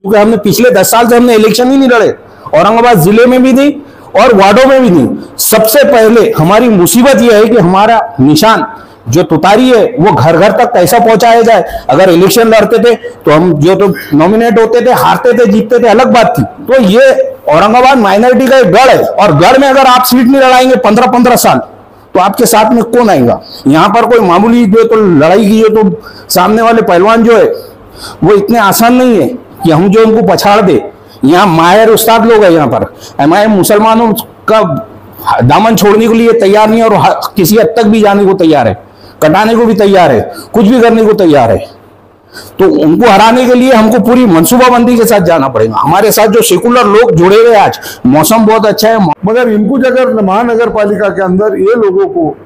क्योंकि हमने पिछले 10 साल से हमने इलेक्शन ही नहीं लड़े, औरंगाबाद जिले में भी नहीं और वार्डों में भी नहीं। सबसे पहले हमारी मुसीबत यह है कि हमारा निशान जो तुतारी है वो घर घर तक कैसा पहुंचाया जाए। अगर इलेक्शन लड़ते थे तो हम जो तो नॉमिनेट होते थे, हारते थे, जीतते थे, अलग बात थी। तो ये औरंगाबाद माइनॉरिटी का एक गढ़ है, और गढ़ में अगर आप सीट नहीं लड़ाएंगे 15-15 साल तो आपके साथ में कौन आएगा। यहां पर कोई मामूली जो तो लड़ाई की है तो सामने वाले पहलवान जो है वो इतने आसान नहीं है कि हम जो उनको पछाड़ दे। यहाँ माहिर उस्ताद लोग हैं, यहाँ पर हमारे मुसलमानों का दामन छोड़ने के लिए तैयार नहीं है और किसी हद तक भी जाने को तैयार है, कटाने को भी तैयार है, कुछ भी करने को तैयार है। तो उनको हराने के लिए हमको पूरी मनसूबाबंदी के साथ जाना पड़ेगा। हमारे साथ जो सेकुलर लोग जुड़े हुए, आज मौसम बहुत अच्छा है, मगर इनको अगर महानगर पालिका के अंदर ये लोगों को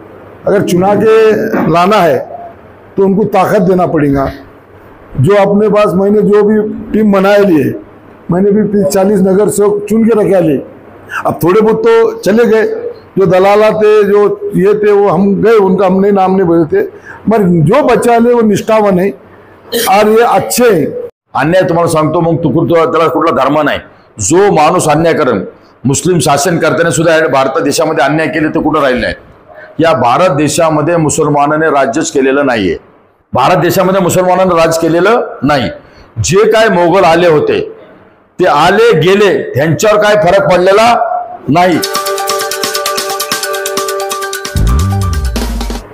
अगर चुना के लाना है तो उनको ताकत देना पड़ेगा। जो अपने पास मैंने जो भी टीम बनाए लिए, मैंने भी 40 नगर सेवक चुन के रखा लिए। अब थोड़े बहुत तो चले गए, जो दलाला थे, जो ये थे, वो हम गए, उनका हमने नाम नहीं बोलते, मगर जो बच्चा ले वो निष्ठावान है और ये अच्छे हैं। अन्याय तुम्हाला सांगतो, मग त्याला कुठला धर्म नाही। जो माणूस अन्याय करेल, मुस्लिम शासन करताना सुद्धा भारत देशामध्ये अन्याय केले ते कुठं राहिले नाही। या भारत देशामध्ये मुसलमानाने राज्यच केलेलं नाहीये, भारत देशामध्ये मुसलमानांनी राज केलेलं नाही। जे काय मोगल आले होते ते आले गेले, त्यांच्यावर काय फरक पडलेला नाही।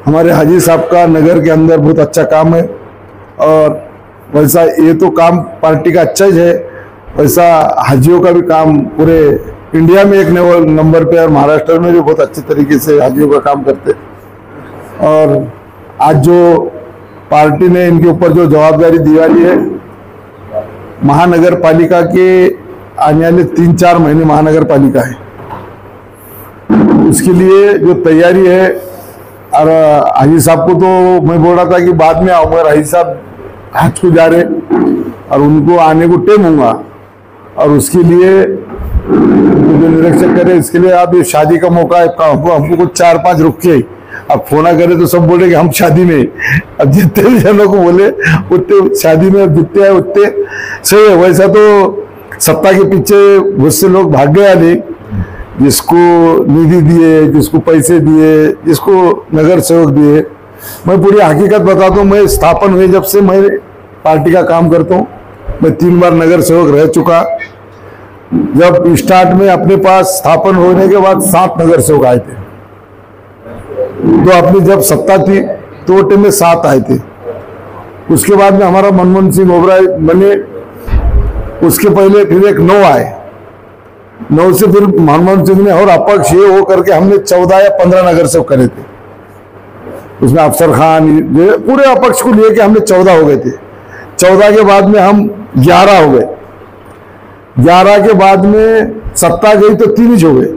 हमारे हाजी साहब का नगर के अंदर बहुत अच्छा काम है, और वैसा ये तो काम पार्टी का अच्छा ही है, वैसा हाजियों का भी काम पूरे इंडिया में एक नंबर पे और महाराष्ट्र में भी बहुत अच्छे तरीके से हाजियों का काम करते। और आज जो पार्टी ने इनके ऊपर जो जवाबदारी दिवाली है, महानगर पालिका के आने वाले 3-4 महीने महानगर पालिका है, उसके लिए जो तैयारी है। और हाजी साहब को तो मैं बोल रहा था कि बाद में आऊंगा, हाजी साहब हज को जा रहे और उनको आने को टाइम होगा, और उसके लिए जो निरीक्षक करे, इसके लिए आप ये शादी का मौका है, हमको कुछ 4-5 रुक के अब फोना करे तो सब बोले कि हम शादी में। अब जितने भी जनों को बोले उतने शादी में, जितने हैं उतने सही है। वैसा तो सत्ता के पीछे बहुत से लोग भाग गए आने, जिसको निधि दिए, जिसको पैसे दिए, जिसको नगर सेवक दिए। मैं पूरी हकीकत बताता हूँ, मैं स्थापन हुए जब से मैं पार्टी का काम करता हूँ, मैं 3 बार नगर सेवक रह चुका। जब स्टार्ट में अपने पास स्थापन होने के बाद 7 नगर सेवक आए थे, तो अपनी जब सत्ता थी तो वो टाइम में 7 आए थे। उसके बाद में हमारा मनमोहन सिंह ओबराय बने, उसके पहले फिर एक 9 आए, 9 से फिर मनमोहन सिंह ने और अपक्ष ये हो करके हमने 14 या 15 नगर सेवक करे थे। उसमें अफसर खान पूरे अपक्ष को लेके हमने 14 हो गए थे। 14 के बाद में हम 11 हो गए। 11 के बाद में सत्ता गई तो 3 ही हो गए,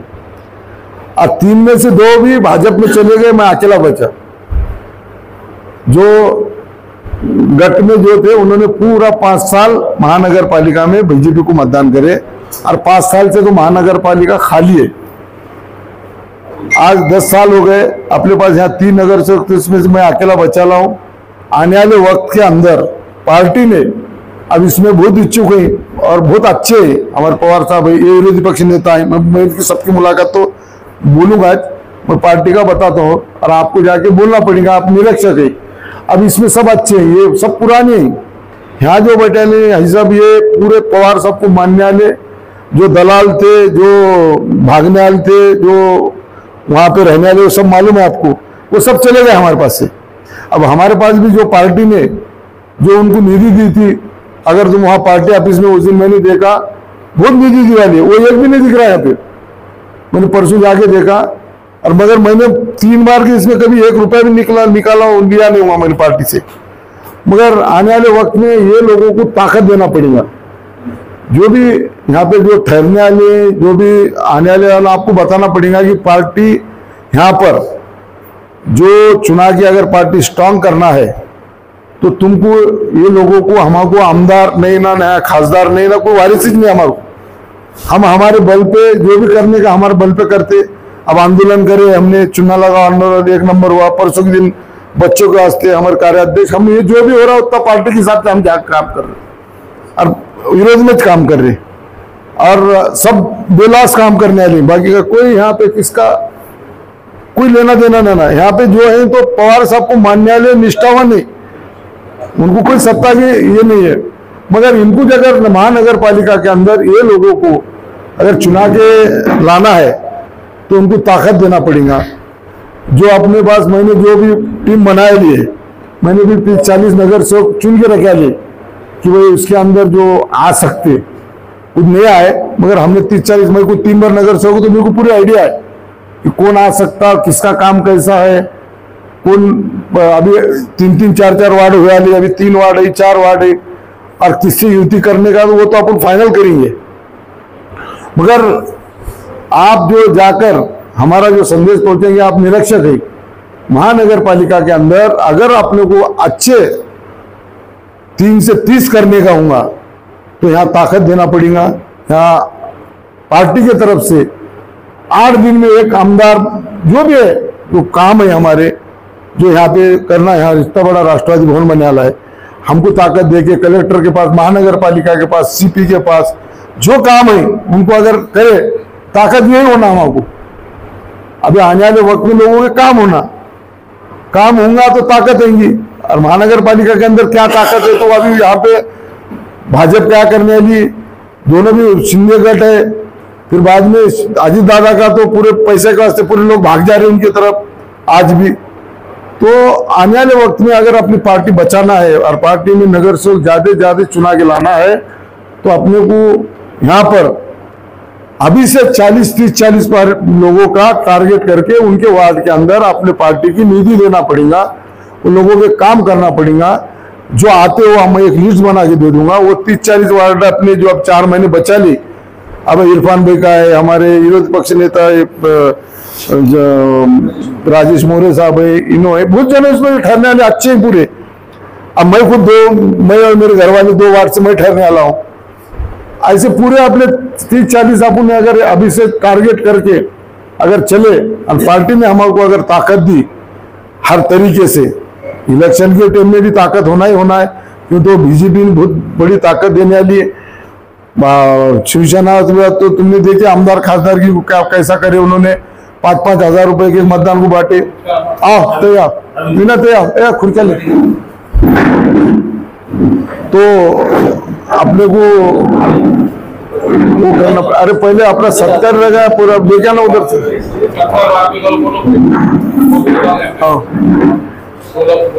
और 3 में से 2 भी भाजपा में चले गए, मैं अकेला बचा। जो गट में जो थे उन्होंने पूरा 5 साल महानगर पालिका में बीजेपी को मतदान करे, और 5 साल से तो महानगर पालिका खाली है। आज 10 साल हो गए, अपने पास यहाँ 3 नगर सेवक, इसमें से मैं अकेला बचा ला हूँ। आने वाले वक्त के अंदर पार्टी ने अब इसमें बहुत इच्छुक है और बहुत अच्छे हैं। हमारे पवार साहब है, ये विरोधी पक्ष नेता है, मैं इनकी सबकी मुलाकात तो बोलूंगा, मैं पार्टी का बताता हूँ, और आपको जाके बोलना पड़ेगा, आप निरीक्षक है। अब इसमें सब अच्छे हैं, ये सब पुराने हैं। यहाँ जो बैठे हैं साहब, ये पूरे पवार साहब को मानने वाले, जो दलाल थे, जो भागने वाले थे, जो वहां पे रहने वाले, वो सब मालूम है आपको, वो सब चले गए हमारे पास से। अब हमारे पास भी जो पार्टी ने जो उनको निधि दी थी, अगर तुम वहां पार्टी ऑफिस में उस दिन मैंने देखा, बहुत निधि दी वाली, वो एक भी नहीं दिख रहा है यहाँ पे। मैंने परसों जाके देखा, और मगर मैंने 3 बार की इसमें कभी 1 रुपया भी निकाला लिया नहीं हुआ मेरी पार्टी से। मगर आने वाले वक्त में ये लोगों को ताकत देना पड़ेगा। जो भी यहाँ पे जो ठहरने वाले, जो भी आने वाले आपको बताना पड़ेगा कि पार्टी यहाँ पर जो चुनाव की अगर पार्टी स्ट्रांग करना है तो तुमको ये लोगों को, हमको आमदार नहीं ना, नया खासदार नहीं ना, कोई वारिस नहीं हमारे। हम हमारे बल पे जो भी करने का हमारे बल पे करते। अब आंदोलन करे, हमने चुना लगा, आंदोलन 1 नंबर हुआ। परसों के दिन बच्चों के वास्ते हमारे कार्याध्यक्ष, हम ये जो भी हो रहा है उतना पार्टी के हिसाब से हम जाकर काम कर रहे हैं। और विरोध में काम कर रहे और सब बेलास काम करने वाले, बाकी का कोई यहाँ पे किसका कोई लेना देना ना। यहाँ पे जो है तो पवार साहब को मानने वाले निष्ठावान नहीं, उनको कोई सत्ता की ये नहीं है। मगर इनको अगर महानगर पालिका के अंदर ये लोगों को अगर चुना के लाना है तो उनको ताकत देना पड़ेगा। जो अपने पास मैंने जो भी टीम बनाए लिए, मैंने भी 30-40 नगर से चुन के रखा लिए कि भाई उसके अंदर जो आ सकते, कुछ नहीं आए, मगर हमने 30-40 मेरे को 3 बार नगर से होगा तो मेरे को पूरी आइडिया है कि कौन आ सकता, किसका काम कैसा है, कौन अभी 3-3, 4-4 वार्ड हुआ, अभी 3 वार्ड है, 4 वार्ड है, और किससे युति करने का तो वो तो अपन फाइनल करेंगे। मगर आप जो जाकर हमारा जो संदेश पहुंचेंगे, आप निरीक्षक है महानगर पालिका के अंदर, अगर अपने को अच्छे 3 से 30 करने का होगा तो यहाँ ताकत देना पड़ेगा। यहाँ पार्टी की तरफ से 8 दिन में एक आमदार जो भी है, जो काम है हमारे जो यहाँ पे करना है, यहाँ इतना बड़ा राष्ट्रवादी भवन बनने वाला है, हमको ताकत देके कलेक्टर के पास, महानगर पालिका के पास, सीपी के पास जो काम है उनको अगर करे, ताकत यही होना हमको। अभी आने वाले वक्त में लोगों के काम होगा तो ताकत आएंगी। और महानगर पालिका के अंदर क्या ताकत है तो अभी यहाँ पे भाजपा क्या करने वाली, दोनों भी शिंदे गठ है, फिर बाद में अजीत दादा का तो पूरे पैसे के वास्ते पूरे लोग भाग जा रहे हैं उनकी तरफ आज भी। तो आने वाले वक्त में अगर अपनी पार्टी बचाना है और पार्टी में नगर से ज्यादा चुना के लाना है तो अपने को यहाँ पर अभी से 40-30-40 लोगों का टारगेट करके उनके वार्ड के अंदर अपने पार्टी की निधि देना पड़ेगा, उन लोगों के काम करना पड़ेगा। जो आते हो मैं एक लिस्ट बना के दे दूंगा, वो 30-40 वार्ड अपने जो अब 4 महीने बचा ली, अब इरफान भाई का है, हमारे विरोधी पक्ष नेता राजेश मोरे साहब है, इनो है, बहुत जन इसमें ठहरने वाले अच्छे हैं पूरे। अब मैं खुद मैं और मेरे घर वाले 2 वार्ड से मैं ठहरने वाला हूँ। ऐसे पूरे अपने 30-40 अपन ने अगर अभी से टारगेट करके अगर चले और पार्टी ने हमको अगर ताकत दी हर तरीके से, इलेक्शन के टाइम में भी ताकत होना ही होना है, क्यों तो बीजेपी ने बहुत बड़ी ताकत देने वाली है। शिवसेना तो तुमने देखे आमदार खासदार की क्या कैसा करे, उन्होंने 5-5 हजार रुपए के मतदान को बांटे। आओ तैयार बिना तैयार खुर्चा ले, तो अपने को वो करना। अरे पहले अपना 70 लगा पूरा देखा ना उधर से।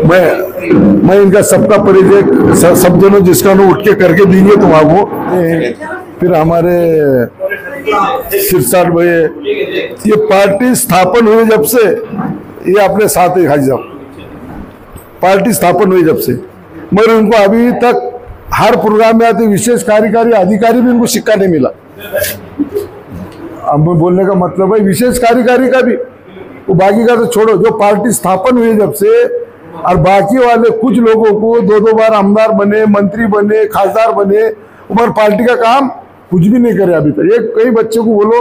मैं इनका सबका परिचय सब जनों जिसका उठ के करके देंगे तुम आपको। फिर हमारे सिरसाट भाई, ये पार्टी स्थापन हुई जब से, ये अपने साथ ही हाजी साहब, पार्टी स्थापन हुई जब से, मगर उनको अभी तक हर प्रोग्राम में आते विशेष कार्यकारी अधिकारी भी उनको सिक्का नहीं मिला। अब बोलने का मतलब है विशेष कार्यकारी का भी, वो बाकी का तो छोड़ो, जो पार्टी स्थापन हुई जब से, और बाकी वाले कुछ लोगों को 2-2 बार आमदार बने, मंत्री बने, खासदार बने, उमर पार्टी का काम कुछ भी नहीं करे अभी तक। एक कई बच्चे को बोलो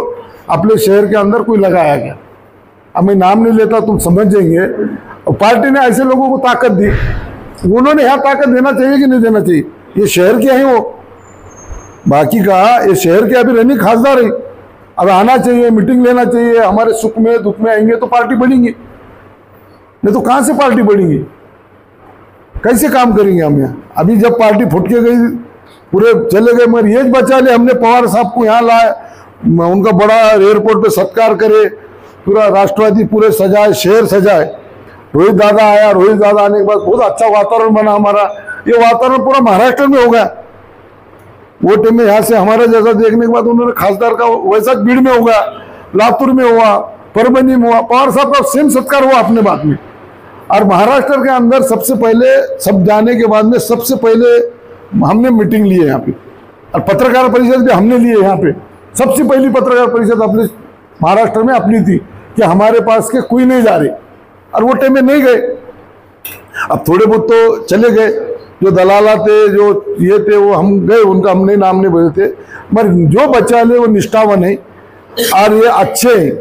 अपने शहर के अंदर कोई लगाया गया, अब मैं नाम नहीं लेता, तुम समझ जाएंगे। पार्टी ने ऐसे लोगों को ताकत दी, उन्होंने यहाँ ताकत देना चाहिए कि नहीं देना चाहिए, ये शहर के हैं वो, बाकी का ये शहर के अभी रनिंग खासदार है, अब आना चाहिए, मीटिंग लेना चाहिए, हमारे सुख में दुख में आएंगे तो पार्टी बढ़ेंगी, नहीं तो कहाँ से पार्टी बढ़ेंगी, कैसे काम करेंगे हम यहाँ। अभी जब पार्टी फुट के गई पूरे चले गए, मगर ये बचा ले हमने पवार साहब को यहाँ लाए, उनका बड़ा एयरपोर्ट पे सत्कार करे, पूरा राष्ट्रवादी पूरे सजाए, शहर सजाए, रोहित दादा आया, रोहित दादा आने के बाद बहुत अच्छा वातावरण बना हमारा। ये वातावरण पूरा महाराष्ट्र में हो गया, वो टाइम में यहाँ से हमारा जैसा देखने के बाद उन्होंने खासदार का वैसा भीड़ में होगा, लातूर में हुआ, परभनी में हुआ, पवार साहब का सेम सत्कार हुआ अपने बात में। और महाराष्ट्र के अंदर सबसे पहले सब जाने के बाद में सबसे पहले हमने मीटिंग ली है यहाँ पे, और पत्रकार परिषद भी हमने लिए यहाँ पे। सबसे पहली पत्रकार परिषद अपने महाराष्ट्र में अपनी थी कि हमारे पास के कोई नहीं जा रहे, और वो टाइम में नहीं गए। अब थोड़े बहुत तो चले गए, जो दलाला थे, जो ये थे, वो हम गए, उनका हमने नाम नहीं बोले थे, मगर जो बच्चा ले वो निष्ठावान है और ये अच्छे हैं।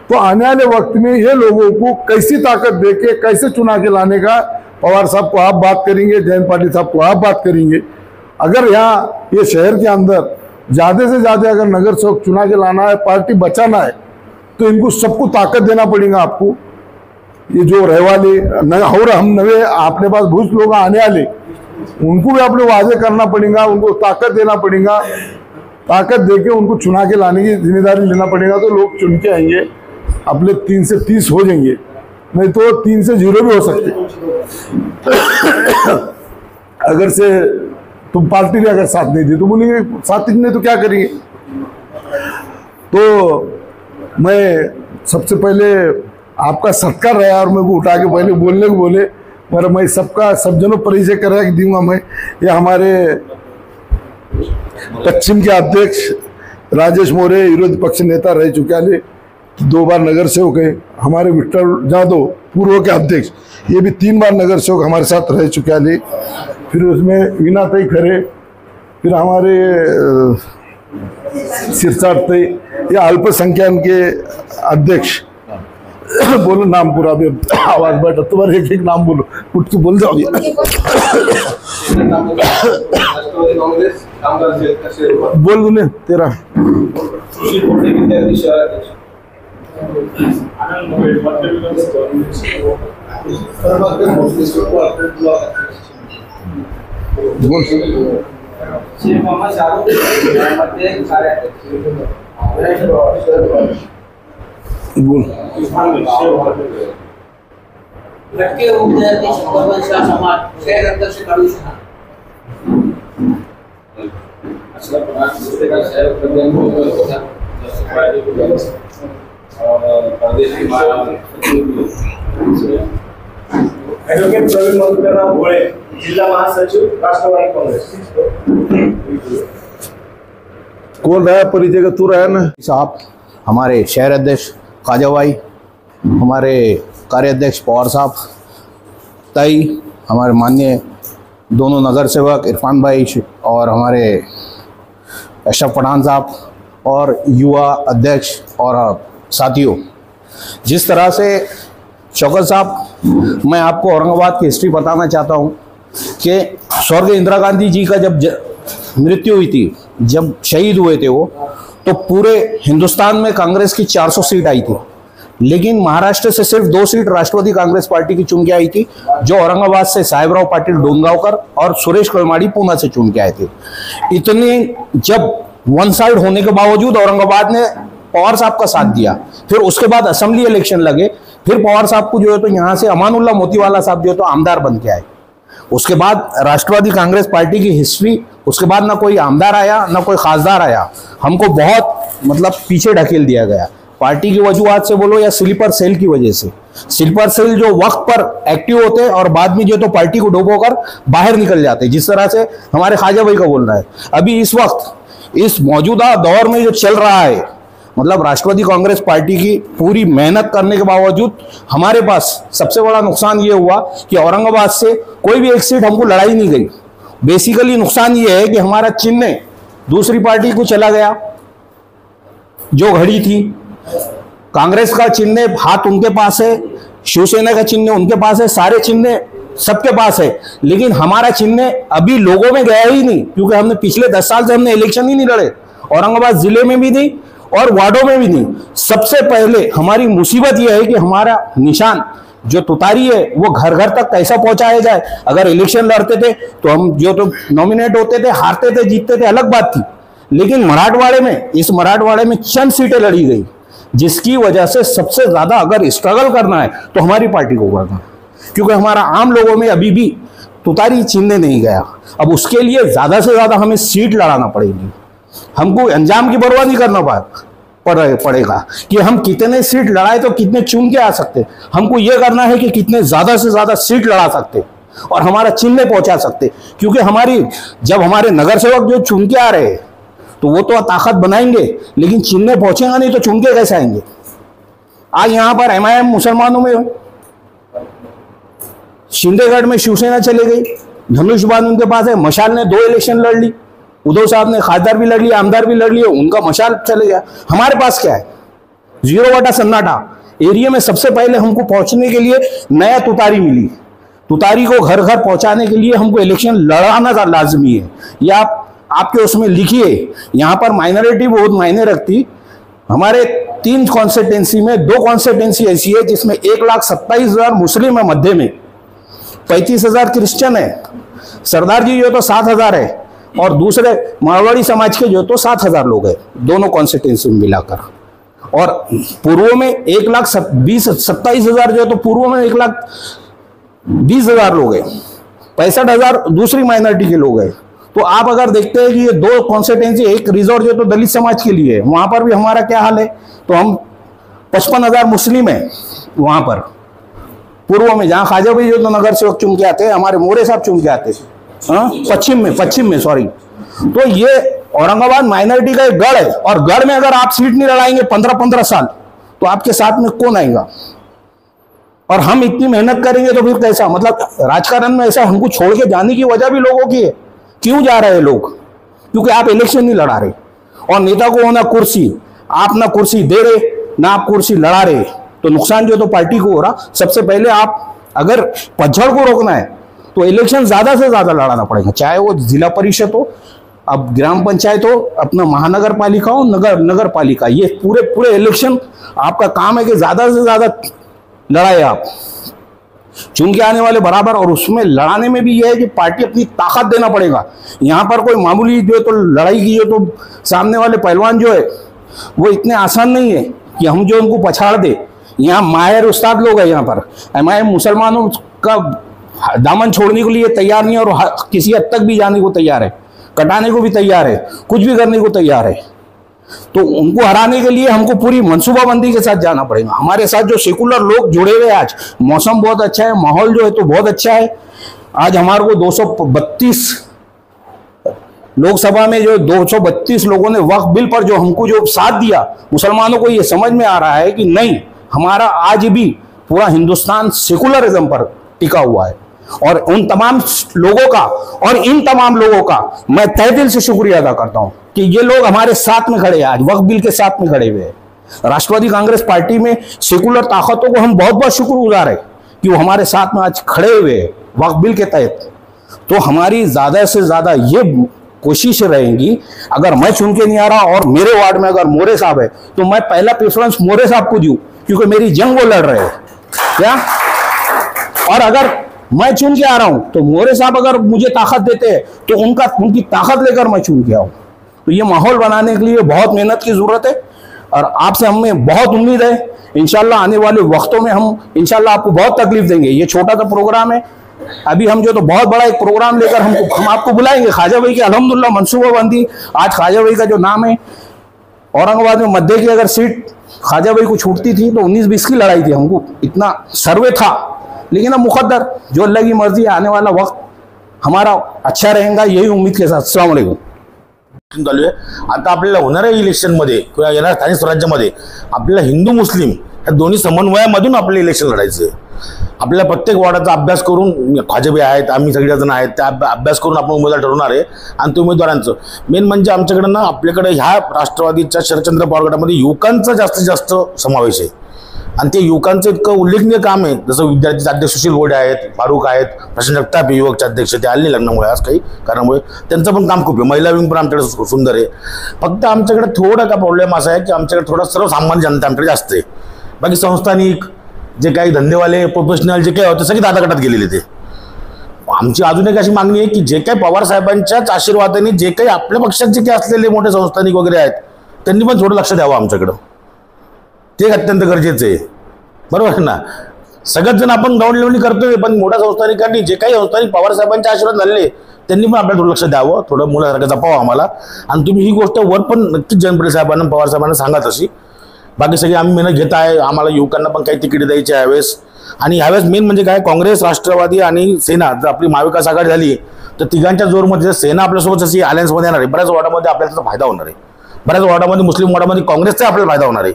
तो आने वाले वक्त में ये लोगों को कैसी ताकत देके कैसे चुना के लाने का पवार साहब को आप बात करेंगे, जयंत पाटिल साहब को आप बात करेंगे, अगर यहाँ ये शहर के अंदर ज्यादा से ज्यादा अगर नगर सेवक चुना के लाना है, पार्टी बचाना है, तो इनको सबको ताकत देना पड़ेगा। आपको ये जो रहवाले और हम नवे अपने पास बहुत लोग आने वाले, उनको भी अपने वादे करना पड़ेगा, उनको ताकत देना पड़ेगा। ताकत देके उनको चुना के लाने की जिम्मेदारी लेना पड़ेगा, तो लोग चुन के आएंगे। अपने 3 से 30 हो जाएंगे, नहीं तो 3 से 0 भी हो सकते। अगर से तुम पार्टी ने अगर साथ नहीं दी तो बोलेंगे साथ नहीं तो क्या करेंगे। तो मैं सबसे पहले आपका सत्कार रहा और मेरे को उठा के पहले बोलने को बोले, पर मैं सबका सब जनों परिचय करा के दूंगा। मैं ये हमारे पश्चिम के अध्यक्ष राजेश मोरे विरोधी पक्ष नेता रह चुके हैं, 2 बार नगर सेवक है। हमारे विठल जादव पूर्व के अध्यक्ष, ये भी 3 बार नगर सेवक हमारे साथ रह चुके हैं। फिर उसमें वीना तई खरे, फिर हमारे सिरसाट तई, ये अल्पसंख्यक के अध्यक्ष। बोलो नाम पूरा, भी आवाज बैठा तुम्हारे एक नाम बोलो, उठ के बोल जाओ। बोल दूने तेरा। बोल। ॲडव्होकेट प्रवीण मधुकरराव भोळे, जिल्हा महासचिव, राष्ट्रवादी काँग्रेस। कौन रहा परिचय का? तू रहा ना साहब, हमारे शहर अध्यक्ष ख्वाजा भाई, हमारे कार्याध्यक्ष पवार साहब, तई हमारे माननीय दोनों नगर सेवक इरफान भाई और हमारे अशरफ पठान साहब, और युवा अध्यक्ष और साथियों, जिस तरह से शौकत साहब, मैं आपको औरंगाबाद की हिस्ट्री बताना चाहता हूं कि स्वर्गीय इंदिरा गांधी जी का जब मृत्यु हुई थी, जब शहीद हुए थे वो, तो पूरे हिंदुस्तान में कांग्रेस की 400 सीट आई थी, लेकिन महाराष्ट्र से सिर्फ 2 सीट राष्ट्रवादी कांग्रेस पार्टी की चुन के आई थी, जो औरंगाबाद से साहेबराव पाटिल डोनगांवकर और सुरेश कलमाड़ी पूना से चुन के आए थे। इतने जब वन साइड होने के बावजूद औरंगाबाद ने पवार साहब का साथ दिया। फिर उसके बाद असेंबली इलेक्शन लगे, फिर पवार साहब को जो है तो यहाँ से अमानुल्लाह मोतीवाला साहब जो है तो आमदार बन के आए। उसके बाद राष्ट्रवादी कांग्रेस पार्टी की हिस्ट्री, उसके बाद ना कोई आमदार आया ना कोई खासदार आया, हमको बहुत मतलब पीछे ढकेल दिया गया, पार्टी की वजूहत से बोलो या स्लीपर सेल की वजह से। स्लीपर सेल जो वक्त पर एक्टिव होते और बाद में जो तो पार्टी को डुबोकर बाहर निकल जाते, जिस तरह से हमारे ख्वाजा भाई का बोलना है। अभी इस वक्त इस मौजूदा दौर में जो चल रहा है, मतलब राष्ट्रवादी कांग्रेस पार्टी की पूरी मेहनत करने के बावजूद हमारे पास सबसे बड़ा नुकसान ये हुआ कि औरंगाबाद से कोई भी एक सीट हमको लड़ाई नहीं गई। बेसिकली नुकसान ये है कि हमारा चिन्ह दूसरी पार्टी को चला गया, जो घड़ी थी। कांग्रेस का चिन्ह हाथ उनके पास है, शिवसेना का चिन्ह उनके पास है, सारे चिन्ह सबके पास है, लेकिन हमारा चिन्ह अभी लोगों में गया ही नहीं, क्योंकि हमने पिछले 10 साल से हमने इलेक्शन ही नहीं लड़े, औरंगाबाद जिले में भी नहीं और वार्डों में भी नहीं। सबसे पहले हमारी मुसीबत यह है कि हमारा निशान जो तुतारी है वो घर घर तक कैसा पहुंचाया जाए। अगर इलेक्शन लड़ते थे तो हम जो तो नॉमिनेट होते थे, हारते थे जीतते थे अलग बात थी, लेकिन मराठवाड़े में, इस मराठवाड़े में चंद सीटें लड़ी गई, जिसकी वजह से सबसे ज्यादा अगर स्ट्रगल करना है तो हमारी पार्टी को करना है, क्योंकि हमारा आम लोगों में अभी भी तुतारी चिन्ह नहीं गया। अब उसके लिए ज्यादा से ज्यादा हमें सीट लड़ाना पड़ेगी, हमको अंजाम की परवाह नहीं करना पड़ेगा कि हम कितने सीट लड़ाए तो कितने चुन के आ सकते। हमको यह करना है कि कितने ज्यादा से ज्यादा सीट लड़ा सकते और हमारा चिन्ह पहुंचा सकते, क्योंकि हमारी जब हमारे नगर सेवक जो चुन के आ रहे तो वो तो ताकत बनाएंगे, लेकिन चिन्ह पहुंचेगा नहीं तो चुन के कैसे आएंगे। आज यहां पर MIM मुसलमानों में, शिंदेगढ़ में शिवसेना चले गई, धनुषबाण उनके पास है, मशाल ने 2 इलेक्शन लड़ ली, उद्धव साहब ने खासदार भी लड़ लिया, आमदार भी लड़ लिए, उनका मशाल चले गया। हमारे पास क्या है? 0 वाटा सन्नाटा। एरिया में सबसे पहले हमको पहुंचने के लिए नया तुतारी मिली, तुतारी को घर घर पहुंचाने के लिए हमको इलेक्शन लड़ाना लाजमी है। या आपके उसमें लिखिए, यहाँ पर माइनॉरिटी बहुत मायने रखती। हमारे 3 कॉन्स्टिट्यूंसी में 2 कॉन्स्टिट्यूंसी ऐसी है जिसमें 1,27,000 मुस्लिम है, मध्य में 35,000 क्रिश्चियन है। सरदार जी जो तो 7,000 है, और दूसरे मारवाड़ी समाज के जो तो 7,000 लोग हैं, दोनों कॉन्स्टिट्यूंसी में मिलाकर। और पूर्व में 1,27,000 जो तो पूर्व में 1,20,000 लोग हैं, 65,000 दूसरी माइनॉरिटी के लोग हैं। तो आप अगर देखते हैं कि ये 2 कॉन्स्टिट्यूंसी, एक रिजॉर्ट जो तो दलित समाज के लिए है, वहां पर भी हमारा क्या हाल है। तो हम 55,000 मुस्लिम है वहां पर पूर्व में, जहां ख्वाजा भाई जो तो नगर सेवक चुन के आते हैं, हमारे मोरे साहब चुन के आते हैं, पश्चिम में सॉरी। तो ये औरंगाबाद माइनॉरिटी का एक गढ़ है, और गढ़ में अगर आप सीट नहीं लड़ाएंगे 15-15 साल, तो आपके साथ में कौन आएगा। और हम इतनी मेहनत करेंगे तो फिर कैसा, मतलब राजकारण में ऐसा हमको छोड़ के जाने की वजह भी लोगों की है। क्यों जा रहे हैं लोग? क्योंकि आप इलेक्शन नहीं लड़ा रहे, और नेता को होना कुर्सी, आप ना कुर्सी दे रहे ना आप कुर्सी लड़ा रहे, तो नुकसान जो तो पार्टी को हो रहा। सबसे पहले आप अगर पतझड़ को रोकना है तो इलेक्शन ज्यादा से ज्यादा लड़ाना पड़ेगा, चाहे वो जिला परिषद हो, अब ग्राम पंचायत हो, अपना महानगर पालिका हो, नगर पालिका, ये पूरे इलेक्शन आपका काम है कि ज्यादा से ज्यादा लड़ाए आप, चुन के आने वाले बराबर। और उसमें लड़ाने में भी यह है कि पार्टी अपनी ताकत देना पड़ेगा। यहाँ पर कोई मामूली जो तो लड़ाई की जो तो सामने वाले पहलवान जो है वो इतने आसान नहीं है कि हम जो उनको पछाड़ दे। यहाँ माहिर उस्ताद लोग हैं, यहाँ पर हमारे मुसलमानों का दामन छोड़ने के लिए तैयार नहीं है, और किसी हद तक भी जाने को तैयार है, कटाने को भी तैयार है, कुछ भी करने को तैयार है। तो उनको हराने के लिए हमको पूरी मनसूबाबंदी के साथ जाना पड़ेगा। हमारे साथ जो सेकुलर लोग जुड़े हुए, आज मौसम बहुत अच्छा है, माहौल जो है तो बहुत अच्छा है। आज हमारे को 232 लोकसभा में जो 232 लोगों ने वक्फ बिल पर जो हमको जो साथ दिया, मुसलमानों को ये समझ में आ रहा है कि नहीं, हमारा आज भी पूरा हिंदुस्तान सेकुलरिज्म पर टिका हुआ है। और उन तमाम लोगों का और इन तमाम लोगों का मैं तहे दिल से शुक्रिया अदा करता हूं कि ये लोग हमारे साथ में खड़े हैं, आज वक्फ बिल के साथ में खड़े हुए हैं। राष्ट्रवादी कांग्रेस पार्टी में सेकुलर ताकतों को हम बहुत बहुत शुक्रगुजार है कि वो हमारे साथ में आज खड़े हुए हैं वक्फ बिल के तहत। तो हमारी ज्यादा से ज्यादा ये कोशिश रहेंगी, अगर मैं चुन के नहीं आ रहा और मेरे वार्ड में अगर मोरे साहब है तो मैं पहला प्रेफरेंस मोरे साहब को दूं, क्योंकि मेरी जंग वो लड़ रहे हैं क्या। और अगर मैं चुन के आ रहा हूं तो मोरे साहब अगर मुझे ताकत देते हैं तो उनकी ताकत लेकर मैं चुन के आऊं। तो ये माहौल बनाने के लिए बहुत मेहनत की जरूरत है, और आपसे हमें बहुत उम्मीद है। इंशाल्लाह आने वाले वक्तों में हम इंशाल्लाह आपको बहुत तकलीफ देंगे। ये छोटा सा प्रोग्राम है, अभी हम जो तो बहुत बड़ा एक प्रोग्राम लेकर हम आपको बुलाएंगे। ख्वाजा भाई की अल्हम्दुलिल्लाह मनसूबाबंदी, आज ख्वाजा भाई का जो नाम है, औरंगाबाद में मध्य की अगर सीट ख्वाजा भाई को छूटती थी तो 19-20 की लड़ाई थी, हमको इतना सर्वे था। लेकिन अब मुकद्दर जो अल्लाह की मर्जी, आने वाला वक्त हमारा अच्छा रहेगा, यही उम्मीद के साथ। अस्सलाम वालेकुम। चालू आहे आता आपल्याला होणाऱ्या इलेक्शनमध्ये किंवा येणाऱ्या स्थानिक स्वराज्यामध्ये आपल्याला हिंदू मुस्लिम या दोन्ही समन्वयामधून आपलं इलेक्शन लढायचं आहे। आपल्याला प्रत्येक वॉर्डाचा अभ्यास करून, ख्वाजाबी आहेत, आम्ही सगळेजण आहेत, त्या अभ्यास करून आपण उमेदवार ठरवणार आहे। आणि त्या उमेदवारांचं मेन म्हणजे आमच्याकडे ना, आपल्याकडे ह्या राष्ट्रवादीच्या शरदचंद्र पवार गटामध्ये युवकांचा जास्तीत जास्त समावेश आहे, आणि ते युवकांचं इतकं उल्लेखनीय काम आहे। जसं विद्यार्थी अध्यक्ष सुशील गोडे आहेत, फारुख आहेत, प्रशांत जगताप युवकचे अध्यक्ष, ते आले लग्नामुळे आज काही कारणामुळे, त्यांचं पण काम खूप आहे। महिला विंग पण आमच्याकडे सुंदर आहे। फक्त आमच्याकडे थोडा का प्रॉब्लेम असा आहे की आमच्याकडे थोडा सर्वसामान्य जनता आमच्याकडे जास्त आहे। बाकी संस्थानिक जे काही धंदेवाले प्रोफेशनल जे काही होते सगळे दादा गटात गेलेले ते। आमची अजून एक अशी मागणी आहे की जे काही पवार साहेबांच्याच आशीर्वादाने जे काही आपल्या पक्षात जे काही असलेले मोठे संस्थानिक वगैरे आहेत त्यांनी पण थोडं लक्ष द्यावं आमच्याकडं, ते अत्यंत गरजेचं आहे, बरोबर ना। सगळेच जण आपण ग्राउंड लेवलनी करतोय, पण मोठ्या संस्थानिकांनी जे काही संस्थानिक पवार साहेबांचे आशीर्वाद झाले त्यांनी पण आपल्याला थोडं लक्ष द्यावं, थोडं मुलासारखं जपावं आम्हाला। आणि तुम्ही ही गोष्ट वर पण नक्कीच जयंत साहेबांना, पवार साहेबांना सांगा तशी। बाकी सगळे आम्ही मेहनत घेत आहे, आम्हाला युवकांना पण काही तिकीट द्यायची आहे यावेळेस। आणि यावेळेस मेन म्हणजे काय, काँग्रेस, राष्ट्रवादी आणि सेना जर आपली महाविकास आघाडी झाली तर तिघांच्या जोरमध्ये जर सेना आपल्यासोबत जशी अलायन्समध्ये येणार आहे, बऱ्याच वॉर्डामध्ये आपल्याला त्याचा फायदा होणार आहे। बऱ्याच वॉर्डामध्ये, मुस्लिम वॉर्डामध्ये काँग्रेसचा आपल्याला फायदा होणार आहे।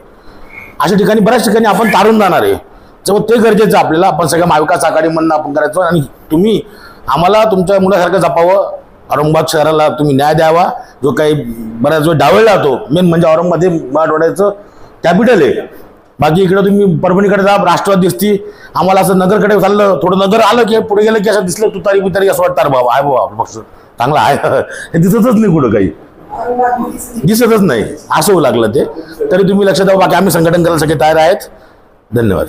अशा ठिकाणी बऱ्याच ठिकाणी आपण तारून जाणार आहे, जेव्हा ते गरजेचं आपल्याला। आपण सगळ्या महाविकास आघाडीमधून आपण करायचं, आणि तुम्ही आम्हाला तुमच्या मुलासारखं जपावं, औरंगाबाद शहराला तुम्ही न्याय द्यावा। जो काही बऱ्याच वेळ डावळला जातो, मेन म्हणजे औरंगाबाद हे मराठवाड्याचं कॅपिटल आहे, बाकी इकडे तुम्ही परभणीकडे जा, राष्ट्रवादी दिसती, आम्हाला असं नगरकडे चाललं, थोडं नगर आलं की पुढे गेलं की असं दिसलं तुतारी बितारी, असं वाटतं बाबा आहे बाबा आपला पक्ष चांगला आहे. हे दिसतच नाही कुठं, काही दिसतच नाही, असं होऊ लागलं ते. तरी तुम्ही लक्षात द्या, बाकी आम्ही संघटन करायला सगळे तयार आहेत. धन्यवाद.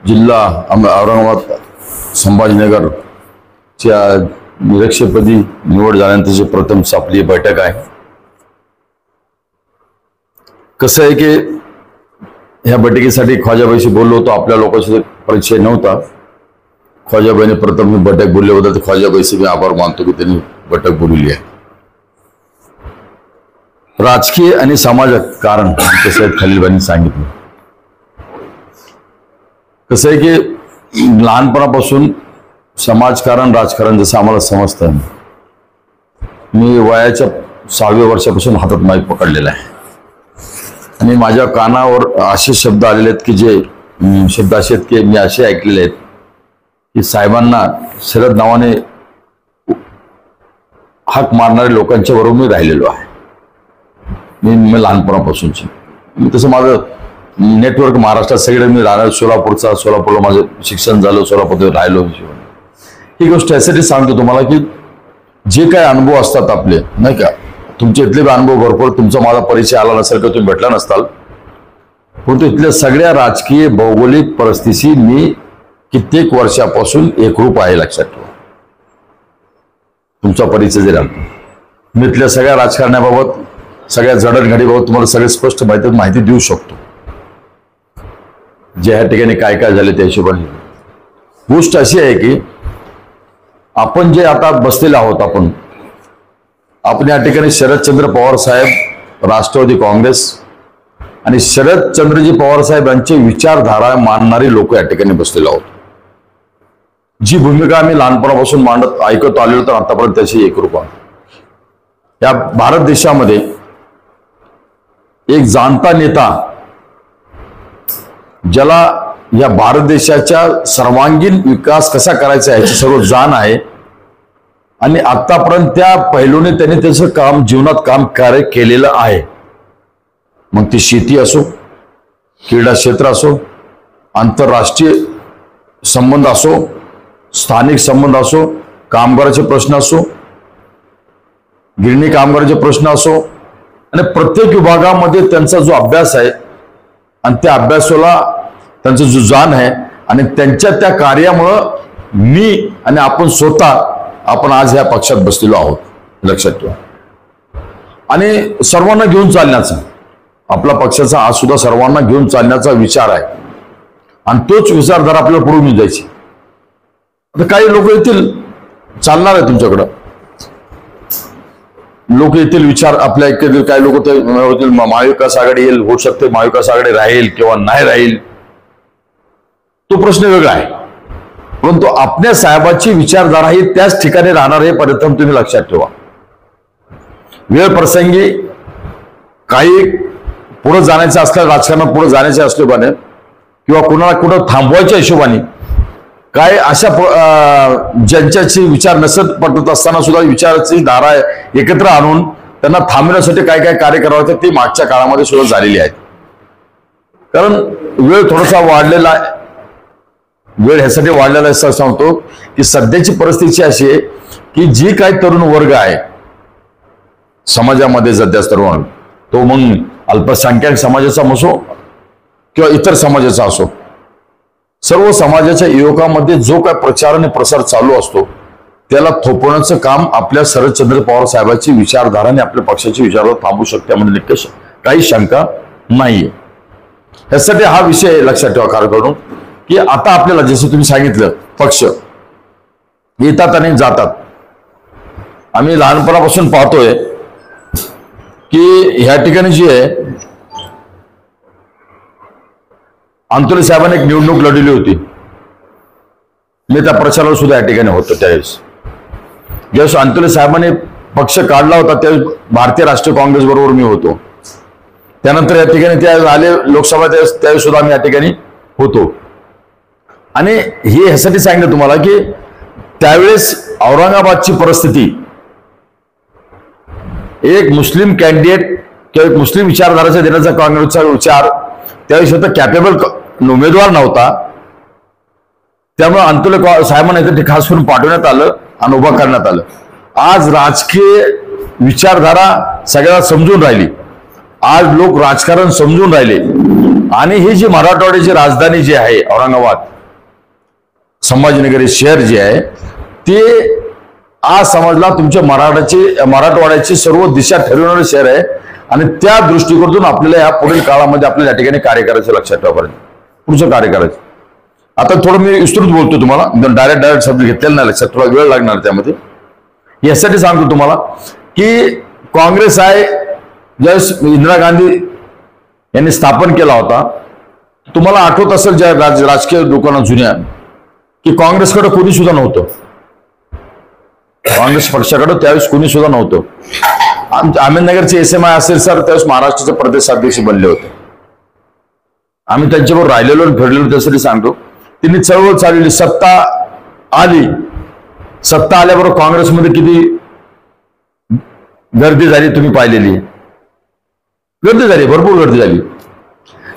जिल्हा औरंगाबाद संभाजीनगरच्या निरीक्षकपदी निवड झाल्यानंतरची प्रथम आपली बैठक आहे. कसं आहे की ह्या बैठकीसाठी ख्वाजाबाईशी बोललो होतो, आपल्या लोकांशी परिचय नव्हता. ख्वाजाबाईने प्रथम ही बैठक बोलले होते, तर ख्वाजाबाईचे मी आभार मानतो की त्यांनी बैठक बोलवली आहे. राजकीय आणि सामाजिक कारण कसं आहे खलीलबाईंनी सांगितलं. कसं आहे की लहानपणापासून समाजकारण राजकारण जसं आम्हाला समजतं, मी वयाच्या 6व्या वर्षापासून हातात माईक पकडलेला आहे आणि माझ्या कानावर असे शब्द आलेले आहेत की जे शब्द असे आहेत की मी असे ऐकलेले आहेत की साहेबांना शरद नावाने हाक मारणाऱ्या लोकांच्या बरोबर मी राहिलेलो आहे. मी लहानपणापासूनची मी तसं माझं नेटवर्क महाराष्ट्रात सगळे मी राहणार, सोलापूरला माझं शिक्षण झालं, सोलापूरमध्ये राहिलो. ही गोष्ट यासाठी सांगतो तुम्हाला की जे काय अनुभव असतात आपले, नाही का, तुमचे इथले अनुभव भरपूर, तुमचा माझा परिचय आला नसेल किंवा तुम्ही भेटला नसताल, परंतु इथल्या सगळ्या राजकीय भौगोलिक परिस्थितीशी मी कित्येक वर्षापासून एकरूप आहे. लक्षात ठेवा, तुमचा परिचय जरी आला, मी इथल्या सगळ्या राजकारणाबाबत, सगळ्या जडणघडीबाबत तुम्हाला सगळे स्पष्ट माहिती देऊ शकतो, जे ह्या ठिकाणी काय काय झाले त्या हिशोबाने. गोष्ट अशी आहे की आपण जे आता बसलेले आहोत, आपण या ठिकाणी शरदचंद्र पवार साहेब, राष्ट्रवादी काँग्रेस आणि शरदचंद्रजी पवार साहेब यांचे विचारधारा मानणारी लोक या ठिकाणी बसलेले आहोत. जी भूमिका आम्ही लहानपणापासून मांडत ऐकत आलेलो तर आतापर्यंत त्याची एकरूप आहे. या भारत देशामध्ये एक जाणता नेता, ज्याला या भारत देशाच्या सर्वांगीण विकास कसा करायचा याची सर्व जाण आहे आणि आतापर्यंत त्या पैलूने त्यांनी त्याचं काम, जीवनात काम कार्य केलेलं आहे. मग ती शेती असो, क्रीडा क्षेत्र असो, आंतरराष्ट्रीय संबंध असो, स्थानिक संबंध असो, कामगाराचे प्रश्न असो, गिरणी कामगाराचे प्रश्न असो, आणि प्रत्येक विभागामध्ये त्यांचा जो अभ्यास आहे आणि त्या अभ्यासाला त्यांचं जो जाण आहे आणि त्यांच्या त्या कार्यामुळं मी आणि आपण स्वतः आपण आज ह्या पक्षात बसलेलो आहोत. लक्षात ठेवा. आणि सर्वांना घेऊन चालण्याचा आपला पक्षाचा आज सुद्धा सर्वांना घेऊन चालण्याचा विचार आहे आणि तोच विचारधारा आपल्याला पुढे घेऊन जायची. आता काही लोक येतील, चालणार आहे तुमच्याकडं, लोक येतील, विचार आपल्या ऐकतील, काही लोक होतील महाविकास आघाडी येईल, होऊ शकते महाविकास आघाडी राहील किंवा नाही राहील, तो प्रश्न वेगळा आहे. परंतु आपल्या साहेबांची विचारधारा ही त्याच ठिकाणी राहणार हे प्रथम तुम्ही लक्षात ठेवा. वेळ प्रसंगी काही पुढे जाण्याचं असलं, राजकारणात पुढे जाण्याच्या हिशोबाने किंवा कुणाला कुठं थांबवायच्या हिशोबाने काय अशा ज्यांच्याची विचार नसत पटत असताना सुद्धा विचाराची धारा एकत्र आणून त्यांना थांबवण्यासाठी काय काय कार्य करावं लागतं ते मागच्या काळामध्ये सुद्धा झालेली आहेत. कारण वेळ थोडासा वाढलेला आहे, वेळ ह्यासाठी वाढलेला आहे असं सांगतो की सध्याची परिस्थिती अशी आहे की जी काही तरुण वर्ग आहे समाजामध्ये, सध्या तरुण, तो मग अल्पसंख्याक समाजाचा असो किंवा इतर समाजाचा असो, सर्व समाजाच्या युवकांमध्ये जो काय प्रचार आणि प्रसार चालू असतो त्याला थोपवण्याचं काम आपल्या शरदचंद्र पवार साहेबांची विचारधारा आणि आपल्या पक्षाची विचारधारा थांबू शकते यामध्ये नक्कीच काही शंका नाहीये. यासाठी हा विषय लक्षात ठेवा खरं करून की आता आपल्याला जसं तुम्ही सांगितलं पक्ष येतात आणि जातात. आम्ही लहानपणापासून पाहतोय की ह्या ठिकाणी जी आहे अंतोली साहेबांनी एक निवडणूक लढवली होती, मी त्या प्रचाराला सुद्धा या ठिकाणी होतो. त्यावेळेस ज्यावेळेस अंतोली साहेबांनी पक्ष काढला होता त्यावेळेस भारतीय राष्ट्रीय काँग्रेस बरोबर मी होतो. त्यानंतर या ठिकाणी ते आले लोकसभा, त्यावेळेस सुद्धा आम्ही या ठिकाणी होतो. आणि हे ह्यासाठी सांगितलं तुम्हाला की त्यावेळेस औरंगाबादची परिस्थिती एक मुस्लिम कॅन्डिडेट किंवा एक मुस्लिम विचारधाराचा देण्याचा काँग्रेसचा विचार त्यावेळेस होता कॅपेबल उमेदवार नव्हता, त्यामुळे अंतुले साहेबांना ते खास करून पाठवण्यात आलं आणि उभा करण्यात आलं. आज राजकीय विचारधारा सगळ्याला समजून राहिली, आज लोक राजकारण समजून राहिले आणि ही जी मराठवाड्याची राजधानी जी आहे औरंगाबाद संभाजीनगर हे शहर जे आहे ते आज समजला तुमच्या मराठवाड्याची सर्व दिशा ठरवणारे शहर आहे आणि त्या दृष्टिकोनातून आपल्याला या पुढील काळामध्ये आपल्याला या ठिकाणी कार्य करायचं, लक्षात ठेवापर्यंत पुढचं कार्य करायचं. आता थोडं मी विस्तृत बोलतो तुम्हाला, डायरेक्ट शब्द घेतलेला नाही, लक्षात थोडा वेळ लागणार त्यामध्ये. यासाठी सांगतो तुम्हाला की काँग्रेस आहे ज्यावेळेस इंदिरा गांधी यांनी स्थापन केला होता, तुम्हाला आठवत असेल ज्या राजकीय लोकांना जुन्या की काँग्रेसकडे कोणी सुद्धा नव्हतं, काँग्रेस पक्षाकडे त्यावेळेस कोणी सुद्धा नव्हतं. अहमदनगरचे SMI असेल सर त्यावेळेस महाराष्ट्राचे प्रदेशाध्यक्ष बनले होते, आम्ही त्यांच्याबरोबर राहिलेलो आणि फिरलेलो, त्यासाठी सांगतो. त्यांनी चळवळ चालवली, सत्ता आली, सत्ता आल्याबरोबर काँग्रेसमध्ये किती गर्दी झाली तुम्ही पाहिलेली, गर्दी झाली, भरपूर गर्दी झाली.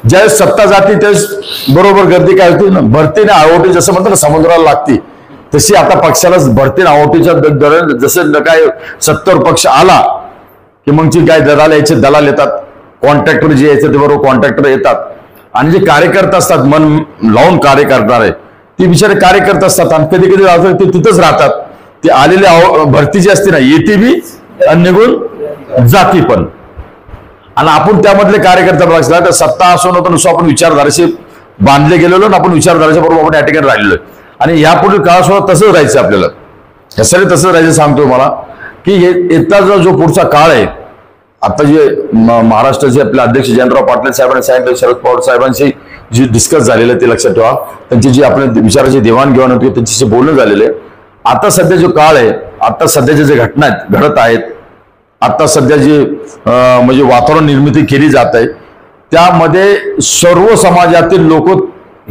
ज्यावेळेस सत्ता जाते त्यावेळेस बरोबर गर्दी काय होती ना, भरतीने आवटी जसं म्हणतात ना समुद्राला लागते तशी आता पक्षाला भरतीने आवटीच्या दर जसं काय सत्तर पक्ष आला की मग जी काय दलाल यायचे दलाल येतात, कॉन्ट्रॅक्टर जे यायचे ते बरोबर कॉन्ट्रॅक्टर येतात आणि जे कार्यकर्ते असतात मन लावून कार्य करणारे ते बिचारे कार्यकर्ते असतात आणि कधी कधी ते तिथंच राहतात. ते आलेले भरती जी असते ना येते बी आणि निघून जाती पण, आणि आपण त्यामधले कार्यकर्ते बघितला तर सत्ता असो नव्हतं नुसतं आपण विचारधाराशी बांधले गेलेलो ना, आपण विचारधाराच्या बरोबर आपण या ठिकाणी राहिलेलो आहे आणि यापुढील काळासुद्धा तसंच राहायचं आपल्याला. यासाठी तसंच राहायचं सांगतो मला की येताचा जो पुढचा काळ आहे, आता जे महाराष्ट्राचे आपले अध्यक्ष जयंतराव पाटील साहेबांनी सांगितलं, शरद पवार साहेबांशी जी डिस्कस झालेलं ते लक्षात ठेवा, त्यांची जी आपल्या विचाराची देवाणघेवाण होती त्यांच्याशी बोलणं झालेलं आहे. आता सध्या जो काळ आहे, आता सध्याच्या जे घटना आहेत घडत आहेत, आता सध्या जे म्हणजे वातावरण निर्मिती केली जात आहे त्यामध्ये सर्व समाजातील लोक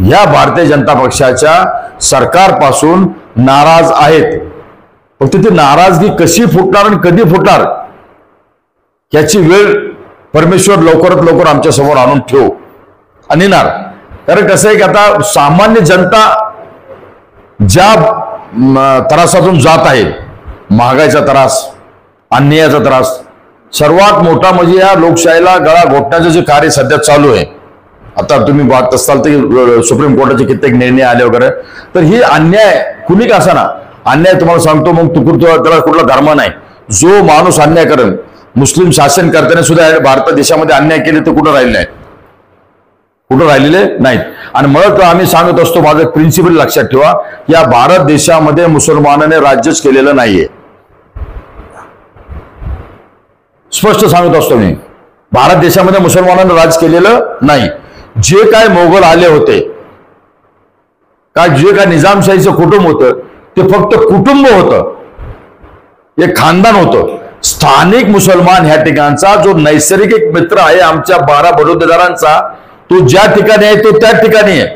या भारतीय जनता पक्षाच्या सरकारपासून नाराज आहेत. फक्त ती नाराजगी कशी फुटणार आणि कधी फुटणार याची वेळ परमेश्वर लवकरात लवकर आमच्या समोर आणून ठेवू आणि येणार. कारण कसं आहे की आता सामान्य जनता ज्या त्रासातून जात आहे, महागाईचा त्रास, अन्यायाचा त्रास, सर्वात मोठा म्हणजे या लोकशाहीला गळा घोटण्याचं जे कार्य सध्या चालू आहे. आता तुम्ही बघत असाल तर सुप्रीम कोर्टाचे कित्येक निर्णय आले वगैरे, तर ही अन्याय कुणी का असा ना अन्याय तुम्हाला सांगतो मग त्याला कुठला धर्म नाही. जो माणूस अन्याय करेल, मुस्लिम शासन करताना सुद्धा भारत देशामध्ये अन्याय केले तर कुठं राहिले नाही, कुठं राहिलेले नाहीत. आणि मला तर आम्ही सांगत असतो, माझं प्रिन्सिपल लक्षात ठेवा, या भारत देशामध्ये मुसलमानाने राज्यच केलेलं नाहीये. स्पष्ट सांगत असतो मी, भारत देशामध्ये मुसलमानांनी राज केलेलं नाही. जे काय मोगल आले होते, काय जे काय निजामशाहीचं कुटुंब होतं ते फक्त कुटुंब होतं, एक खानदान होतं. स्थानिक मुसलमान ह्या ठिकाणचा जो नैसर्गिक मित्र आहे आमच्या 12 बडोदेदारांचा, तो ज्या ठिकाणी आहे तो त्या ठिकाणी आहे.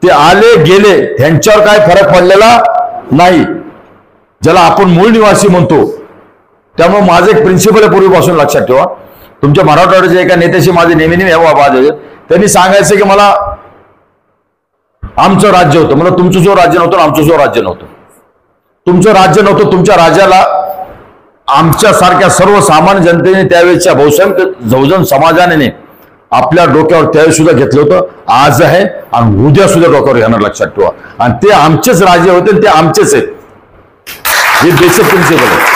ते आले गेले ह्यांच्यावर काय फरक पडलेला नाही, ज्याला आपण मूळ निवासी म्हणतो. त्यामुळे माझं एक प्रिन्सिपल आहे पूर्वीपासून लक्षात ठेवा. तुमच्या मराठवाड्याच्या एका नेत्याशी माझे नेहमी वाद आहे. त्यांनी सांगायचं की मला आमचं राज्य होतं, मला तुमचं जो राज्य नव्हतं आमचं जो राज्य नव्हतं. तुमचं राज्य नव्हतं, तुमच्या राज्याला आमच्यासारख्या सर्वसामान्य जनतेने त्यावेळेच्या बहुजन समाजाने आपल्या डोक्यावर त्यावेळेस सुद्धा घेतलं होतं, आज आहे आणि उद्या सुद्धा डोक्यावर घेणार, लक्षात ठेवा. आणि ते आमचेच राज्य होते, ते आमचेच आहेत. हे बेसिक प्रिन्सिपल आहे.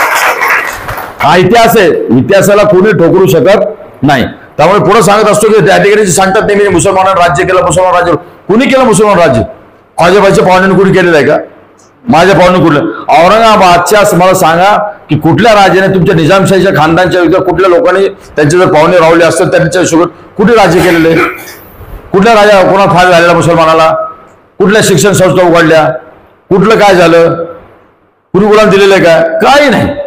हा इतिहास आहे, इतिहासाला कोणी ठोकरू शकत नाही. त्यामुळे पुढे सांगत असतो की त्या ठिकाणी सांगतात नेहमी मुसलमानांनी राज्य केलं, मुसलमान राज्य. कुणी केलं मुसलमान राज्य? माझ्या पाहुण्याने कुणी केलेलं आहे का? माझ्या पाहुणे कुठलं? औरंगाबादच्या मला सांगा की कुठल्या राजाने तुमच्या निजामशाहीच्या खानदानच्या विरुद्ध कुठल्या लोकांनी त्यांचे जर पाहुणे रावले असतात त्यांच्या सोबत कुठे राज्य केलेले? कुठल्या राजा कोणा फायदा झालेला मुसलमानाला? कुठल्या शिक्षण संस्था उघडल्या? कुठलं काय झालं? कुणी गुलाम दिलेलं आहे का? काही नाही.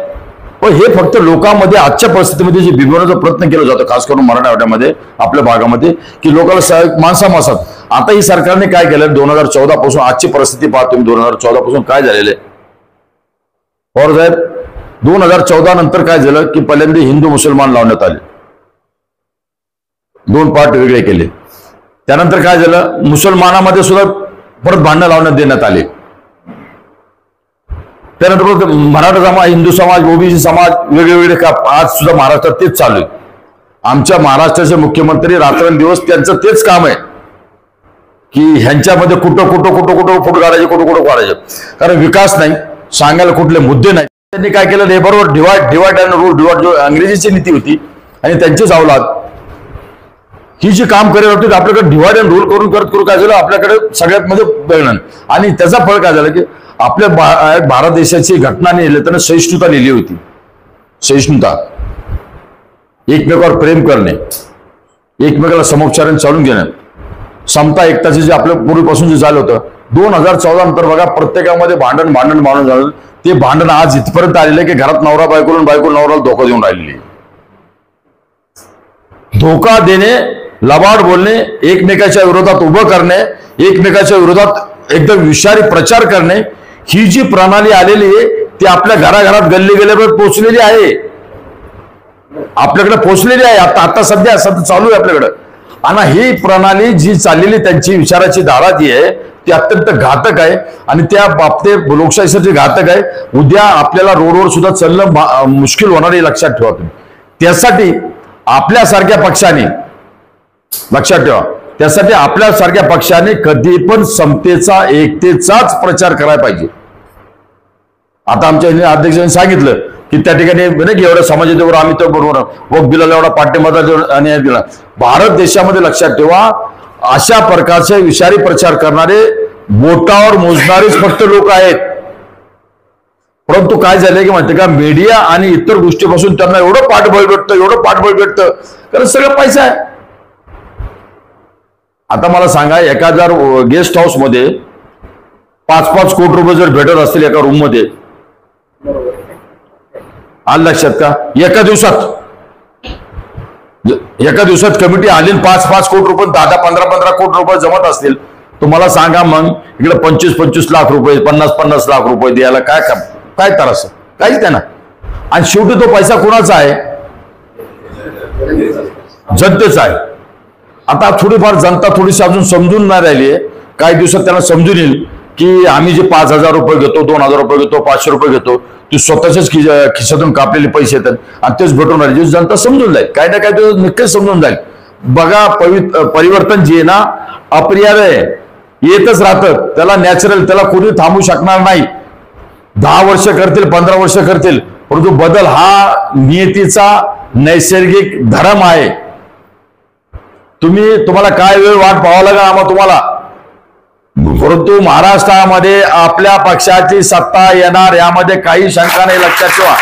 पण हे फक्त लोकांमध्ये आजच्या परिस्थितीमध्ये जे बिघडवण्याचा प्रयत्न केला जातो, खास करून मराठवाड्यामध्ये आपल्या भागामध्ये, की लोकांना माणसामासात. आता ही सरकारने काय केलं 2014 पासून आजची परिस्थिती पाहतो 2014 पासून काय झालेलं आहे पवार साहेब. 2014 नंतर काय झालं की पहिल्यांदा हिंदू मुसलमान लावण्यात आले, 2 पार्ट वेगळे केले. त्यानंतर काय झालं, मुसलमानामध्ये सुद्धा परत भांडणं लावण्यात देण्यात आले. त्यानंतर मराठा समाज, हिंदू समाज, ओबीसी समाज वेगवेगळे का आज सुद्धा महाराष्ट्रात तेच चालू आहे. आमच्या महाराष्ट्राचे मुख्यमंत्री रात्रंदिवस त्यांचं तेच काम आहे की ह्यांच्यामध्ये कुठं फूट काढायचे, कुठं काढायचे. कारण विकास नाही, सांगायला कुठले मुद्दे नाही. त्यांनी काय केलं, हे बरोबर डिवाइड अँड रूल, जो अंग्रेजीची नीती होती आणि त्यांचीच अवलाद ही जी काम करत होती, आपल्याकडे डिवाइड अँड रूल करून काय झालं, आपल्याकडे सगळ्यात मध्ये बघणं. आणि त्याचा फळ काय झाला की आपल्या भारत देशाची घटना लिहिली त्यानं सहिष्णुता लिहिली होती. सहिष्णुता, एकमेकावर प्रेम करणे, एकमेकाला समोपचाराने चालून घेणं, समता एकताचे जे आपल्या पूर्वीपासून जे झालं होतं. 2014 नंतर बघा प्रत्येकामध्ये भांडण झालं. ते भांडण आज इथपर्यंत आलेलं आहे की घरात नवरा बायको नवऱ्याला धोका देऊन राहिलेली. धोका देणे, लबाड बोलणे, एकमेकाच्या विरोधात उभं करणे, एकमेकाच्या विरोधात एकदम विषारी प्रचार करणे, ही जी प्रणाली आलेली आहे ती आपल्या घराघरात गल्ली गल्लीवर पोहोचलेली आहे, आपल्याकडे पोहोचलेली आहे. आता सध्या चालू आहे आपल्याकडे. आणि ही प्रणाली जी चाललेली त्यांची विचाराची धारा जी आहे ती अत्यंत घातक आहे आणि त्या बाबतीत लोकशाहीसाठी घातक आहे. उद्या आपल्याला रोडवर सुद्धा चालणं मुश्किल होणार आहे, लक्षात ठेवा तुम्ही. त्यासाठी आपल्यासारख्या पक्षाने, लक्षात ठेवा, त्यासाठी आपल्यासारख्या पक्षाने कधी पण समतेचा, एकतेचाच प्रचार करायला पाहिजे. आता आमच्या अध्यक्षांनी सांगितलं की त्या ठिकाणी नाही एवढ्या समाजावर आम्ही तर बरोबर वक्फ बिलाला एवढा पाठिंबा दिला. भारत देशामध्ये लक्षात ठेवा, अशा प्रकारचे विषारी प्रचार करणारे बोटावर मोजणारेच फक्त लोक आहेत. परंतु काय झालंय की माहिती का, मीडिया आणि इतर गोष्टीपासून त्यांना एवढं पाठबळ भेटतं कारण सगळं पैसा आहे. आता मला सांगा, एका जर गेस्ट हाऊस मध्ये 5-5 कोटी रुपये जर भेटत असतील एका रूम मध्ये, आलं लक्षात का, एका दिवसात कमिटी आली 5-5 कोटी रुपये, 10-15 कोटी रुपये जमत असतील, तुम्हाला सांगा मग इकडे 25-25 लाख रुपये, 50-50 लाख रुपये द्यायला काय त्रास, काहीच नाही ना. आणि शेवटी तो पैसा कोणाचा आहे, जनतेचा आहे. आता थोडीफार जनता थोडीशी अजून समजून नाही राहिली आहे. काही दिवसात त्यांना समजून येईल की आम्ही जे 5,000 रुपये घेतो, 2,000 रुपये घेतो, 500 रुपये घेतो, ते स्वतःच्याच खिशातून कापलेले पैसे येतात आणि तेच भेटून राहिले. जनता समजून जाईल, काय ना काय ते नक्कीच समजून जाईल. बघा, परिवर्तन जे आहे ना अपरिहार्य आहे, येतच राहतं, त्याला नॅचरल, त्याला कोणी थांबू शकणार नाही. 10 वर्ष करतील, 15 वर्ष करतील, परंतु बदल हा नियतीचा नैसर्गिक धर्म आहे. तुम्हाला काय वेळ वाट पाहावं लागेल आम्हाला तुम्हाला, परंतु महाराष्ट्रामध्ये आपल्या पक्षाची सत्ता येणार यामध्ये काही शंका नाही, लक्षात ठेवा.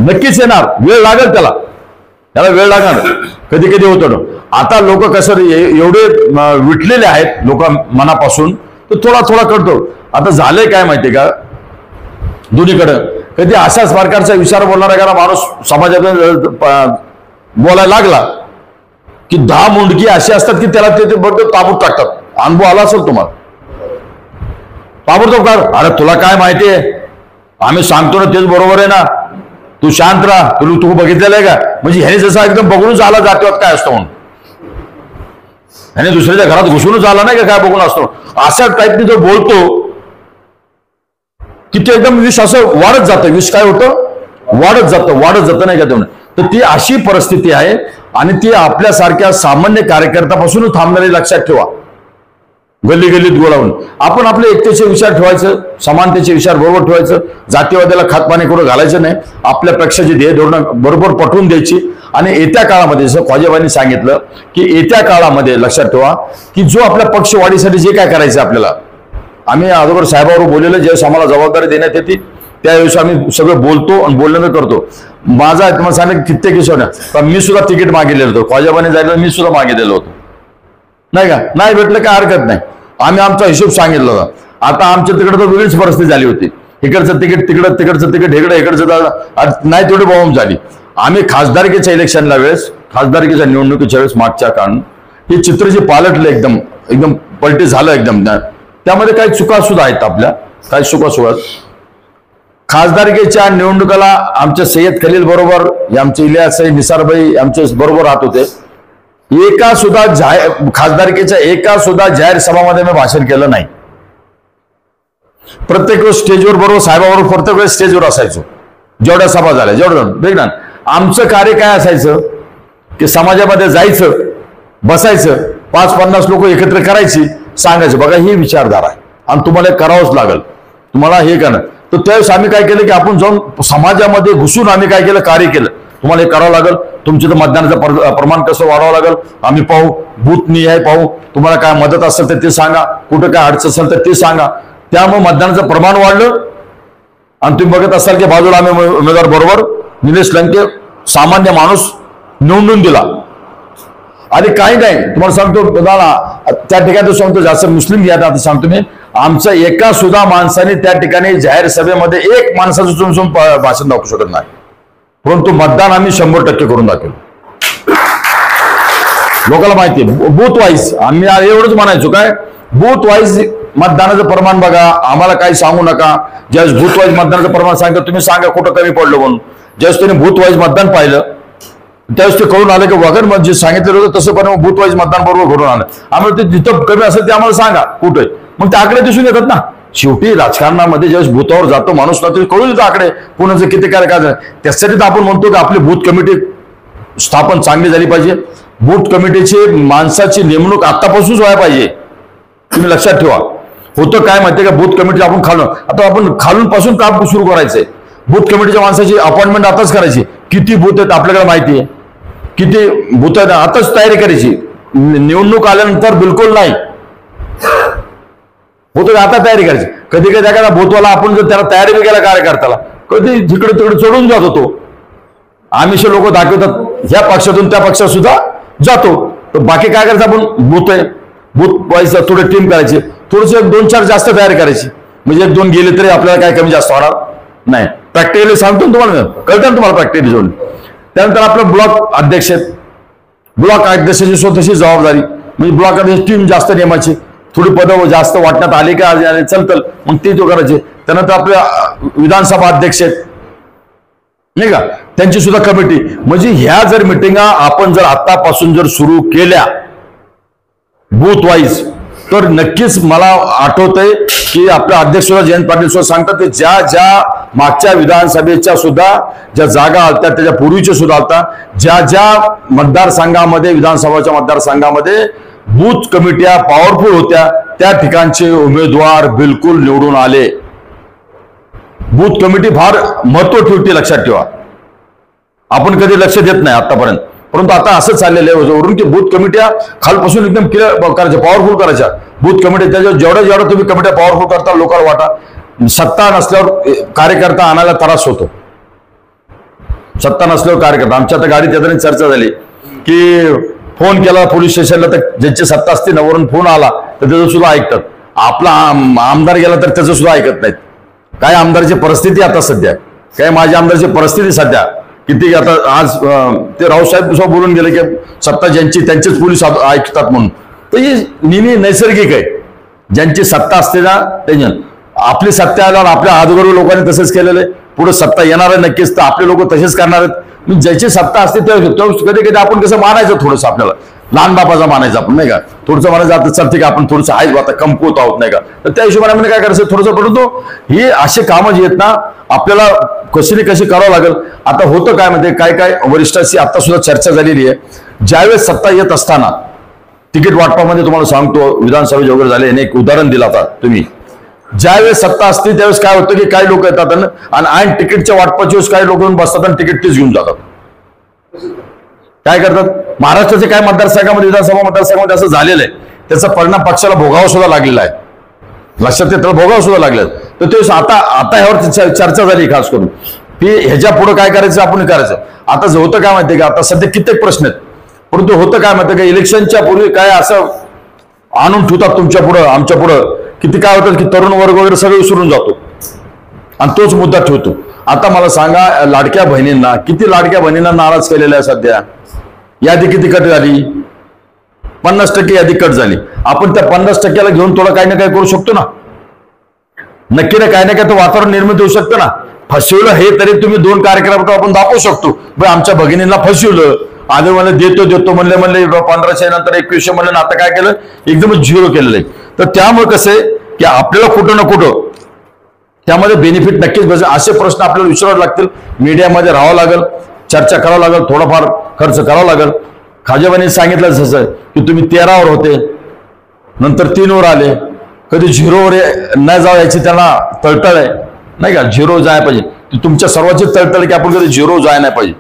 नक्कीच येणार, वेळ लागेल त्याला वेळ लागणार. कधी कधी होतं. आता लोक कसं एवढे विटलेले आहेत लोक मनापासून, तर थोडा करतो. आता झालंय काय माहितीये का, दोन्हीकडं कधी अशाच प्रकारचा विचार बोलणारा एखादा माणूस समाजात बोलायला लागला की 10 मुंडकी अशी असतात की त्याला ते बरोबर ताबूत टाकतात. अनुभव आला असेल तुम्हाला, ताबडतोब कर, अरे तुला काय माहितीये, आम्ही सांगतो ना तेच बरोबर आहे ना, तू शांत राहा, तू बघितलेलं आहे का, म्हणजे ह्याने जसं एकदम बघूनच आला जातीवाद काय असतो म्हणून, ह्याने दुसऱ्याच्या घरात घुसूनच आला नाही का काय बघून असतो, अशा टाईपने जो बोलतो की ते एकदम विष असं वाढत जातं. विष काय होतं, वाढत जातं नाही का तेवढं. तर ती अशी परिस्थिती आहे आणि ती आपल्यासारख्या सामान्य कार्यकर्त्यापासून थांबणारी, लक्षात ठेवा. गल्ली गल्लीत गोळावून आपण आपले एकतेचे विचार ठेवायचं, समानतेचे विचार बरोबर ठेवायचं, जातीवादाला खातपाणी करून घालायचं नाही, आपल्या पक्षाची ध्येय धोरणं बरोबर पटवून द्यायची. आणि येत्या काळामध्ये जसं ख्वाजाबाईंनी सांगितलं की येत्या काळामध्ये लक्षात ठेवा की जो आपल्या पक्षवाढीसाठी जे काय करायचं आपल्याला, आम्ही अगोदर साहेबांवर बोललेलं, ज्यावेळेस आम्हाला जबाबदारी देण्यात येते त्यावेळेस आम्ही सगळं बोलतो आणि बोलणं करतो. माझा तुम्हाला सांगितलं कित्येक किशोर, मी सुद्धा तिकीट मागितलेलं होतं, ख्वाजाबाईंनी जायला मी सुद्धा मागितलेलं होतं, नाही का, नाही भेटलं काय हरकत नाही, आम्ही आमचा हिशोब सांगितलं होता. आता आमच्या तिकडे तर वेगळीच परिस्थिती झाली होती, इकडचं तिकीट तिकडं, तिकडचं तिकीट इकडचं नाही, तेवढी बॉम्ब झाली. आम्ही खासदारकीच्या इलेक्शनला वेळेस, खासदारकीच्या निवडणुकीच्या वेळेस मागच्या काळात हे चित्र जे पालटलं एकदम पलटी झालं एकदम, त्यामध्ये काही चुका सुद्धा आहेत आपल्या, काही चुका सुद्धा. खासदारकीच्या निवडणुकाला आमच्या सय्यद खलील बरोबर आमचे इलियास निसारबाई आमच्या बरोबर राहत होते. एका सुद्धा खासदारकीच्या एका सुद्धा जाहीर सभामध्ये मी भाषण केलं नाही. प्रत्येक वेळेस स्टेजवर बरोबर साहेबाबरोबर प्रत्येक वेळेस स्टेजवर असायचो. जेवढ्या सभा झाल्या जेवढं आमचं कार्य काय असायचं की समाजामध्ये जायचं, बसायचं, 5-50 लोक एकत्र करायची, सांगायचं बघा ही विचारधारा आहे आणि तुम्हाला करावंच लागेल, तुम्हाला हे करणं. तर त्यावेळेस आम्ही काय केलं की आपण जाऊन समाजामध्ये घुसून आम्ही काय केलं, कार्य केलं. तुम्हाला हे करावं लागेल, तुमचं तर मतदानाचं प्रमाण कसं वाढवावं लागेल आम्ही पाहू, बूथ निहाय पाहू, तुम्हाला काय मदत असेल तर ते सांगा, कुठं काय अडचण असेल तर ते सांगा. त्यामुळे मतदानाचं प्रमाण वाढलं. आणि तुम्ही बघत असाल की बाजूला आम्ही उमेदवार बरोबर निलेश लंके सामान्य माणूस निवडून दिला. आणि काही नाही तुम्हाला सांगतो दादा, त्या ठिकाणी सांगतो जास्त मुस्लिम घ्या आता सांगतो मी, आमचं एका सुद्धा माणसाने त्या ठिकाणी जाहीर सभेमध्ये एक माणसाचं चुमचुम भाषण दाखवू शकत नाही, परंतु मतदान आम्ही 100% करून दाखवलं. लोकांना माहिती आहे बूथ वाईज आम्ही एवढंच म्हणायचो काय, बूथ वाईज मतदानाचं प्रमाण बघा, आम्हाला काही सांगू नका. ज्यावेळेस बूथ वाईज मतदानाचं प्रमाण सांगतो तुम्ही सांगा कुठं कमी पडलं म्हणून. ज्यावेळेस त्यांनी बूथ वाईज मतदान पाहिलं त्यावेळेस ते कळून आलं की वगैरे जे सांगितलेलं होतं तसं पण बूथ वाईज मतदान बरोबर घडून आलं. आम्हाला ते जिथं कमी असेल ते आम्हाला सांगा कुठे, मग ते आकडे दिसून येतात ना. शेवटी राजकारणामध्ये ज्यावेळेस बूथावर जातो माणूस ना ते कळून येतं आकडे कोणाचं किती काय काय. त्यासाठी तर आपण म्हणतो की आपली बूथ कमिटी स्थापन चांगली झाली पाहिजे. बूथ कमिटीची माणसाची नेमणूक आतापासूनच व्हायला पाहिजे. तुम्ही लक्षात ठेवा. होतं काय माहितीये का, बूथ कमिटी आपण आपण खालून पासून काम सुरू करायचंय. बूथ कमिटीच्या माणसाची अपॉइंटमेंट आताच करायची. किती बूथ आहेत आपल्याकडे माहिती आहे, किती बूथ आहेत आताच तयारी करायची. निवडणूक आल्यानंतर बिलकुल नाही होतं, आता तयारी करायची. कधी कधी एखादा बूथवाला आपण जर त्याला तयारी बी केला कार्यकर्त्याला कधी जिकडे तिकडे चढून जात होतो. आमिष लोक दाखवतात ह्या पक्षातून त्या पक्षात सुद्धा जातो. तर बाकी काय करायचं, आपण बूथ आहे बूथ वाईज थोडे टीम करायची, थोडंसं 1-2-4 जास्त तयारी करायची, म्हणजे 1-2 गेले तरी आपल्याला काय कमी जास्त होणार नाही. प्रॅक्टिकली सांगतो तुम्हाला, कळतं ना तुम्हाला प्रॅक्टिकली जोडून. त्यानंतर आपलं ब्लॉक अध्यक्ष आहेत. ब्लॉक अध्यक्षाची स्वतःची जबाबदारी म्हणजे ब्लॉक अध्यक्ष टीम जास्त नेमायची, थोडी पदं जास्त वाटण्यात आली का चलतल मग ती तो करायचे. त्यानंतर आपल्या विधानसभा अध्यक्ष आहेत नाही का, त्यांची सुद्धा कमिटी. म्हणजे ह्या जर मिटिंगा आपण जर आतापासून जर सुरू केल्या बूथ वाईज तर नक्कीच मला आठवतंय की आपल्या अध्यक्ष जयंत पाटील सुद्धा सांगतात की ज्या मागच्या विधानसभेच्या सुद्धा ज्या जागा आलत्या त्याच्या पूर्वीच्या सुद्धा आलता, ज्या मतदारसंघामध्ये विधानसभाच्या मतदारसंघामध्ये बूथ कमिट्या पॉवरफुल होत्या त्या ठिकाणचे उमेदवार बिलकुल निवडून आले. बूथ कमिटी फार महत्व ठेवते, लक्षात ठेवा. आपण कधी लक्ष देत नाही आतापर्यंत, परंतु आता असं चाललेलं आहे वरून की बूथ कमिट्या खालपासून एकदम क्लिअर करायच्या, पॉवरफुल करायच्या. बूथ कमिटी त्याच्या जेवढ्या तुम्ही कमिट्या पॉवरफुल करता लोकांना वाटा. सत्ता नसल्यावर कार्यकर्ता आणायला त्रास होतो. सत्ता नसल्यावर कार्यकर्ता, आमच्या आता गाडीत येताना चर्चा झाली की फोन केला पोलीस स्टेशनला तर ज्यांची सत्ता असते ना वरून फोन आला तर त्याचं सुद्धा ऐकतात. आपला आमदार गेला तर त्याचं सुद्धा ऐकत नाहीत. काय आमदारची परिस्थिती आता सध्या, काय माझ्या आमदारची परिस्थिती सध्या किती. आता आज ते रावसाहेब सुद्धा बोलून गेले की सत्ता ज्यांची त्यांचेच पोलीस ऐकतात म्हणून. तर हे नेहमी नैसर्गिक आहे. ज्यांची सत्ता असते ना त्यांच्या आपली सत्ता आल्यावर आपल्या आजूबाजू लोकांनी तसंच केलेलं आहे. पुढे सत्ता येणार आहे नक्कीच तर आपले लोक तसेच करणार आहेत. ज्याची सत्ता असते कधी कधी आपण कसं मानायचं, थोडंसं आपल्याला लहान बापाचा मानायचं आपण नाही का, थोडंसं म्हणायचं आता चल ठीक आहे आपण थोडंसं आहेच आता कमकुवत आहोत नाही का. तर त्या हिशोबाने आपण काय करायचं थोडंसं पडतो. ही असे कामं जी आहेत ना आपल्याला कशी करावं लागेल. आता होतं काय म्हणजे काय वरिष्ठांशी आता सुद्धा चर्चा झालेली आहे. ज्यावेळेस सत्ता येत असताना तिकीट वाटपामध्ये तुम्हाला सांगतो विधानसभेचे वगैरे झाले, एक उदाहरण दिलं आता तुम्ही. ज्यावेळेस सत्ता असते त्यावेळेस काय होतं की काही लोक येतात आणि तिकीटच्या वाटपाच्या वेळेस काही लोक येऊन बसतात आणि तिकीट तीच घेऊन जातात. काय करतात महाराष्ट्राचे काय मतदारसंघामध्ये विधानसभा मतदारसंघामध्ये असं झालेलं आहे. त्याचा परिणाम पक्षाला भोगावा सुद्धा लागलेला आहे. लक्षात येतं भोगावा सुद्धा लागलेला. तर ते आता ह्यावर चर्चा झाली खास करून की ह्याच्या पुढे काय करायचं आपण करायचं. आता जे होतं काय माहितीये का, आता सध्या कित्येक प्रश्न आहेत, परंतु होतं काय माहितीये का इलेक्शनच्या पूर्वी काय असं आणून ठेवतात तुमच्या पुढं आमच्या पुढं किती काय होतं की तरुण वर्ग वगैरे सगळं विसरून जातो आणि तोच मुद्दा ठेवतो. आता मला सांगा लाडक्या बहिणींना किती लाडक्या बहिणींना नाराज केलेला आहे सध्या. यादी किती कट झाली, 50% यादी कट झाली. आपण त्या 50%ला घेऊन थोडं काही ना काही करू शकतो ना, नक्की ना काही ना काही वातावरण निर्मित होऊ शकतं ना. फसवलं हे तरी तुम्ही 2 कार्यक्रमात आपण दाखवू शकतो. आमच्या भगिनींना फसवलं आधी म्हणले देतो म्हणले 1500 नंतर 2100 म्हणले, आता काय केलं एकदमच 0 केलेलं आहे. तर त्यामुळे कसं आहे की आपल्याला कुठं ना कुठं त्यामध्ये बेनिफिट नक्कीच बसेल. असे प्रश्न आपल्याला विचारावे लागतील, मीडियामध्ये राहावं लागेल, चर्चा करावं लागेल, थोडाफार खर्च करावा लागेल. खाजेबाईंनी सांगितलं जसं की तुम्ही 13वर होते, नंतर 3वर आले, कधी 0वर न जाऊ याची त्यांना तळतळ आहे नाही का, 0 जायला पाहिजे. तुमच्या सर्वांची तळतळ की आपण कधी 0 जायला नाही पाहिजे.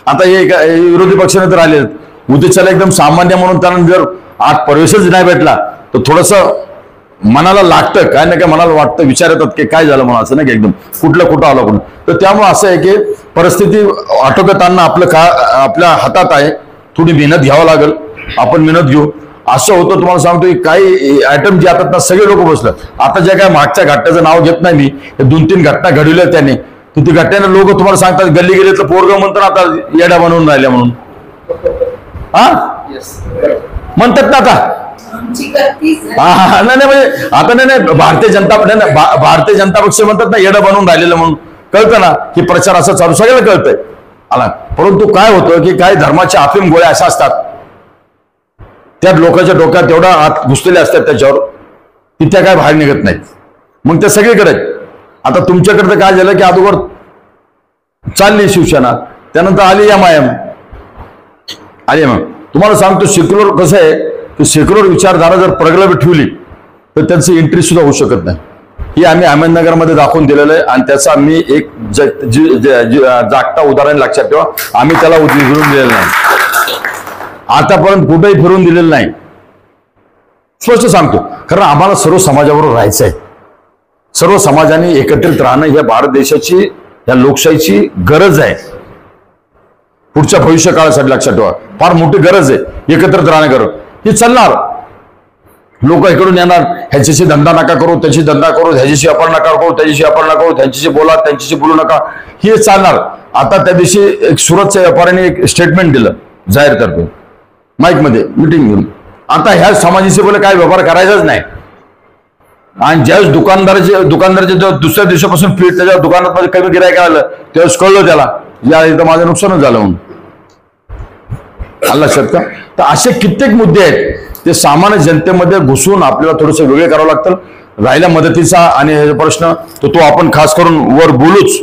आता हे विरोधी पक्षाने तर आले, उद्देशाला एकदम सामान्य म्हणून त्यांना जर आत प्रवेशच नाही भेटला तर थोडंसं मनाला लागतं, काय ना काय मनाला वाटतं, विचार येतात की काय झालं म्हणून, असं नाही की एकदम कुठं आलं कुठं. तर त्यामुळे असं आहे की परिस्थिती आटोक्यात आणणं आपल्या हातात आहे. थोडी मेहनत घ्यावं लागेल, आपण मेहनत घेऊ. असं होतं तुम्हाला सांगतो की काही आयटम जे आता ना सगळे लोक बसलं. आता ज्या काय मागच्या घटनेचं नाव घेत नाही मी, 2-3 घटना घडवल्या त्यांनी, तर ती घटनेनं लोक तुम्हाला सांगतात गल्ली गेलीतलं पोरगं म्हणतात आता येड्या बनवून राहिल्या म्हणून, हा म्हणतात ना आता. हा नाही म्हणजे आता नाही भारतीय जनता पक्ष म्हणतात ना येडं बनवून राहिलेलं म्हणून. कळतं ना की प्रचार असा चालू, सगळ्याला कळतंय आला. परंतु काय होतं की काय धर्माच्या अफीम गोळ्या अशा असतात, त्या लोकांच्या डोक्यात तेवढा आत घुसलेले असतात त्याच्यावर की त्या काय बाहेर निघत नाहीत. मग त्या सगळीकडे. आता तुमच्याकडे तर काय झालं की अगोदर चालली शिवसेना, त्यानंतर आली MIM आली. मग तुम्हाला सांगतो सेक्युलर कसं आहे की सेक्युलर विचारधारा जर प्रगल्भ ठेवली तर त्यांची एंट्री सुद्धा होऊ शकत नाही. ही आम्ही अहमदनगरमध्ये दाखवून दिलेलं आहे आणि त्याचा मी एक जागता उदाहरण लक्षात ठेवा. आम्ही त्याला फिरून दिलेलं नाही, आतापर्यंत कुठेही फिरून दिलेलं नाही, स्पष्ट सांगतो. कारण आम्हाला सर्व समाजाबरोबर राहायचं आहे. सर्व समाजाने एकत्रित राहणं या भारत देशाची, या लोकशाहीची गरज आहे. पुढच्या भविष्य काळासाठी लक्षात ठेवा, फार मोठी गरज आहे एकत्रित राहणं. गरज ही चालणार. लोक इकडून येणार, ह्याच्याशी धंदा नका करू, त्याची धंदा करू, ह्याच्याशी आपण नका करू, त्याच्याशी आपण नका करू, त्यांच्याशी बोला, त्यांच्याशी बोलू नका, हे चालणार. आता त्या दिवशी एक सुरतच्या व्यापाऱ्याने एक स्टेटमेंट दिलं जाहीर तर्फे माईकमध्ये मिटिंग घेऊन. आता ह्या समाजाशी बोले काय व्यवहार करायचाच नाही. आणि ज्यावेळेस दुकानदाराचे दुसऱ्या दिवसापासून पीठ त्याच्या दुकानात मध्ये कमी गिरायक आलं त्यावेळेस कळलं त्याला या इथं माझं नुकसानच झालं म्हणून. लक्षात का. तर असे कित्येक मुद्दे आहेत ते सामान्य जनतेमध्ये घुसून आपल्याला थोडेसे वेगळे करावं लागतं. राहिला मदतीचा आणि हे प्रश्न तो आपण खास करून वर बोलूच.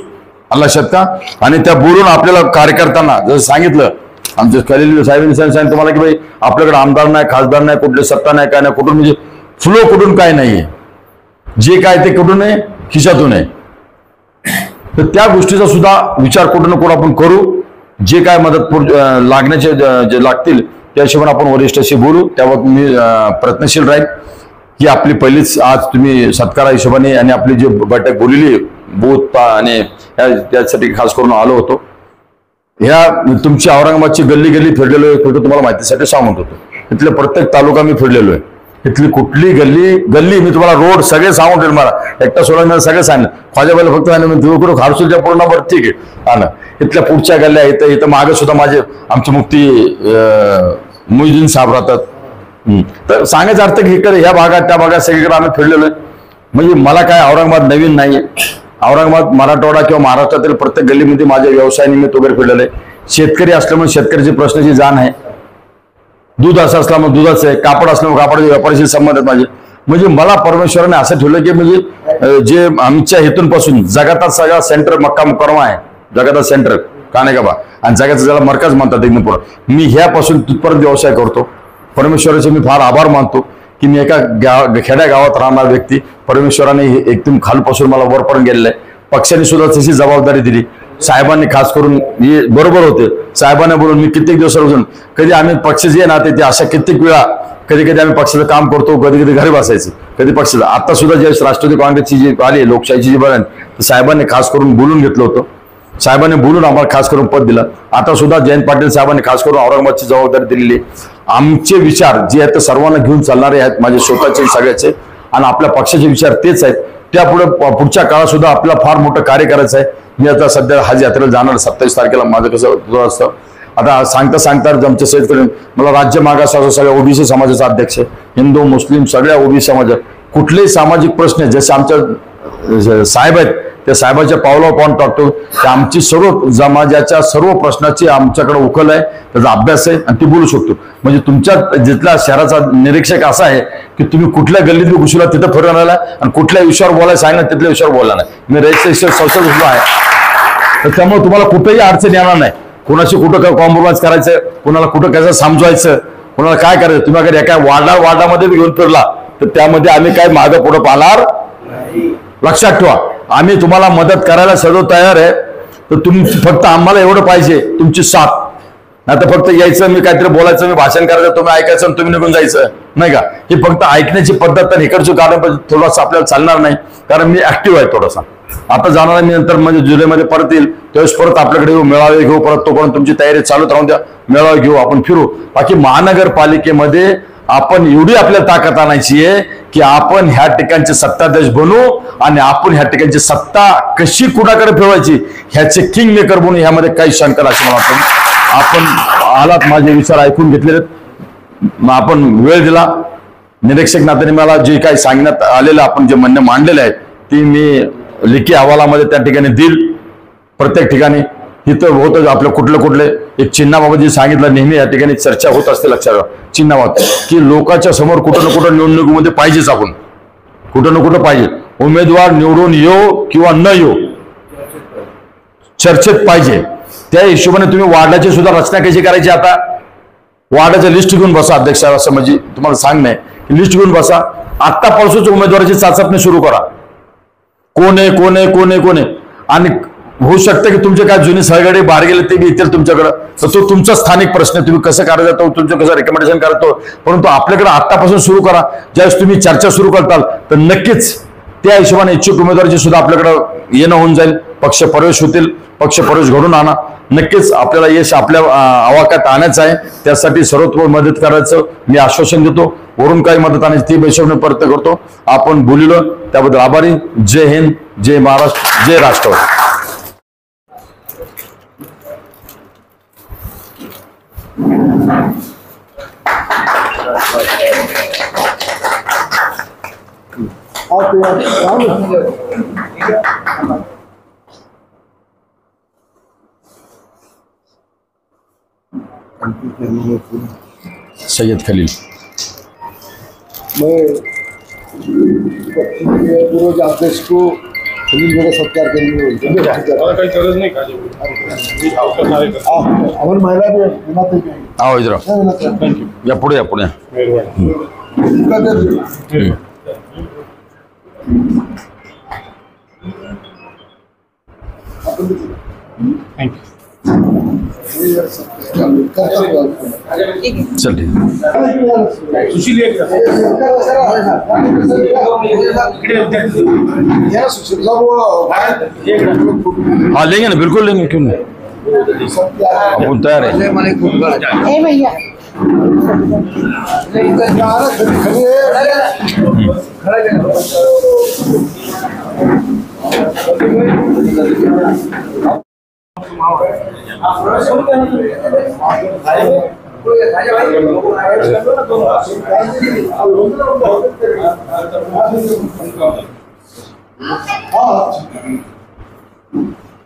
लक्षात का. आणि त्या बोलून आपल्याला कार्यकर्त्यांना जसं सांगितलं आमच्या खलील साहेबांनी सांगितलं तुम्हाला की भाई आपल्याकडे आमदार नाही, खासदार नाही, कुठले सत्ता नाही, काय नाही, कुठून म्हणजे फ्लो कुठून काय नाहीये, जे काय ते कुठून आहे खिशातून आहे. तर त्या गोष्टीचा सुद्धा विचार कुठं ना कुठं आपण करू. जे काय मदत लागण्याचे जे लागतील त्या हिशोबाने आपण वरिष्ठाशी बोलू. त्यावर मी प्रयत्नशील राहील की आपली पहिलीच आज तुम्ही सत्कारा हिशोबाने आणि आपली जी बैठक बोललेली बूथ आणि त्यासाठी खास करून आलो होतो. ह्या तुमची औरंगाबादची गल्ली फिरलेलो आहे, फोटो तुम्हाला माहितीसाठी सांगत होतो. इथले प्रत्येक तालुका मी फिरलेलो आहे. इथली कुठली गल्ली मी तुम्हाला रोड सगळे सांगून ठेवले. मला एकटा सोडा सगळं सांगितलं. ख्वाजाबाईला फक्त सांगितलं खारसूलच्या पूर्ण ठीक आहे आलं. इथल्या पुढच्या गल्ल्या इथं मागे सुद्धा माझे आमचे मुफ्ती मुहिद्दीन साहेब राहतात. तर सांगायचा अर्थ की इकडे ह्या भागात त्या भागात सगळीकडे आम्ही फिरलेलो आहे. म्हणजे मला काय औरंगाबाद नवीन नाहीये. औरंगाबाद मराठवाडा किंवा महाराष्ट्रातील प्रत्येक गल्लीमध्ये माझ्या व्यवसाय निमित्त वगैरे फिरलेलं आहे. शेतकरी असल्यामुळे शेतकऱ्याची प्रश्नाची जाण आहे. दूध असं असल्यामुळे दुधाचं आहे, कापड असल्यामुळे कापडाचे व्यापाराशी संबंध आहेत माझे. म्हणजे मला परमेश्वराने असं ठेवलं की म्हणजे जे आमच्या हेतून पासून जगाचा सगळा सेंटर मक्का मुकरमा आहे. जगाचा सेंटर कानेगाबा आणि जगाचा ज्याला मरकज म्हणतात एकदम पुढं. मी ह्यापासून तिथपर्यंत व्यवसाय करतो. परमेश्वराचे मी फार आभार मानतो की मी एका खेड्या गावात राहणारा व्यक्ती परमेश्वराने एकदम खालपासून मला वरपर्यंत गेलेलं आहे. पक्षाने सुद्धा तशी जबाबदारी दिली. साहेबांनी खास करून हे बरोबर होते. साहेबांना बोलून मी कित्येक दिवसापासून कधी आम्ही पक्ष जे ना ते अशा कित्येक वेळा कधी कधी आम्ही पक्षाचं काम करतो, कधी कधी घरी बसायचं, कधी पक्षाचं. आता सुद्धा ज्यावेळेस राष्ट्रवादी काँग्रेसची जी आली लोकशाहीची जी बघा साहेबांनी खास करून बोलून घेतलं होतं. साहेबांनी बोलून आम्हाला खास करून पद दिलं. आता सुद्धा जयंत पाटील साहेबांनी खास करून औरंगाबादची जबाबदारी दिलेली. आमचे विचार जे आहेत ते सर्वांना घेऊन चालणारे आहेत, माझे स्वतःचे सगळ्याचे, आणि आपल्या पक्षाचे विचार तेच आहेत. त्यापुढे पुढच्या काळात सुद्धा आपल्याला फार मोठं कार्य करायचं आहे. मी आता सध्या हज यात्रेला जाणार 27 तारखेला. माझं कसं असतं आता सांगता सांगता आमच्या सहित मला राज्य मागास सगळ्या ओबीसी समाजाचा अध्यक्ष आहे. हिंदू मुस्लिम सगळ्या ओबीसी समाज कुठलेही सामाजिक प्रश्न जसे आमच्या साहेब आहेत त्या साहेबाच्या पावलावर पाऊल टाकतो की आमची सर्व समाजाच्या सर्व प्रश्नाची आमच्याकडे उकल आहे, त्याचा अभ्यास आहे आणि ती बोलू शकतो. म्हणजे तुमच्या जिथला शहराचा निरीक्षक असा आहे की तुम्ही कुठल्या गल्लीत घुसला तिथं फिरून आला आणि कुठल्या विषयावर बोलायला सांगितलं तिथल्या विषयावर बोलला नाही. मी रजिस्ट्रेशन संसद घुसलो आहे, तर त्यामुळे तुम्हाला कुठेही अडचण येणार नाही. कोणाशी कुठं कॉम्प्रोमाइज करायचं, कोणाला कुठं कसं समजवायचं, कोणाला काय करायचं. तुम्ही अगर एका वार्डामध्ये घेऊन फिरला तर त्यामध्ये आम्ही काय मागं पुढं पाहणार. लक्षात ठेवा, आम्ही तुम्हाला मदत करायला सर्व तयार आहे. तर तुम्ही फक्त आम्हाला एवढं पाहिजे तुमची साथ. नाही तर फक्त यायचं, मी काहीतरी बोलायचं, मी भाषण करायचं, तुम्ही ऐकायचं आणि तुम्ही निघून जायचं नाही का. ही फक्त ऐकण्याची पद्धत तर इकडचं कारण थोडंसं आपल्याला चालणार नाही, कारण मी ऍक्टिव्ह आहे थोडासा. आता जाणार मी नंतर म्हणजे जुलैमध्ये परत येईल, त्यावेळेस परत आपल्याकडे येऊ, मेळावे घेऊ परत. तोपर्यंत तुमची तयारी चालूच राहून द्या, मेळावे घेऊ, आपण फिरू. बाकी महानगरपालिकेमध्ये आपण एवढी आपल्याला ताकद आणायची आहे की आपण ह्या ठिकाणचे सत्ताधीश बनू आणि आपण ह्या ठिकाणची सत्ता कशी कुणाकडे फिरवायची ह्याचे किंग मेकर बनू. ह्यामध्ये काही शंका असे मला वाटतं. आपण आलात, माझे विचार ऐकून घेतलेले, आपण वेळ दिला. निरीक्षक नात्याने मला जे काही सांगण्यात आलेलं, आपण जे म्हणणं मांडलेलं आहे ती मी लेखी अहवालामध्ये त्या ठिकाणी देईल. प्रत्येक ठिकाणी इथं होतं आपलं कुठले एक चिन्हाबाबत जे सांगितलं, नेहमी या ठिकाणी चर्चा होत असते. लक्षात घ्या चिन्हाबाबत की लोकांच्या समोर कुठं ना कुठं निवडणुकीमध्ये पाहिजेच, आपण कुठं ना कुठं पाहिजे. उमेदवार निवडून येऊ किंवा न येऊ चर्चेत पाहिजे. त्या हिशोबाने तुम्ही वार्डाची सुद्धा रचना कशी करायची. आता वार्डाचं लिस्ट घेऊन बसा अध्यक्ष, असं म्हणजे तुम्हाला सांगणं आहे की लिस्ट घेऊन बसा. आत्तापासूनच उमेदवाराची चाचपणी सुरू करा. कोण आहे आणि होऊ शकतं की तुमचे काय जुने सहकारी बाहेर गेले ते बी येतील तुमच्याकडे, तर तो तुमचा स्थानिक प्रश्न. तुम्ही कसं करायचं, तुमचं कसं रेकमेंडेशन करतो, परंतु आपल्याकडे आत्तापासून सुरू करा. ज्यावेळेस तुम्ही चर्चा सुरू करताल तर नक्कीच त्या हिशोबाने इच्छुक उमेदवाराची सुद्धा आपल्याकडे येणं होऊन जाईल. पक्ष प्रवेश होतील, पक्ष प्रवेश घडून आणा. नक्कीच आपल्याला यश आपल्या आवाक्यात आणायचं आहे. त्यासाठी सर्वोत्तम मदत करायचं मी आश्वासन देतो. वरून काही मदत आणायची ती हिशोबाने परत करतो. आपण बोलिलो त्याबद्दल आभारी. जय हिंद, जय महाराष्ट्र, जय राष्ट्रवादी. सैयद खलील, मैं पूर्व अध्यक्ष को खलील मेरा सत्कार करेंगे. हमारी महिला भी आओ इधर, या पुढे चल सुशील हाँ लेंगे ना, बिल्कुल लेंगे, क्यों नहीं, अपन तैयार है. भैया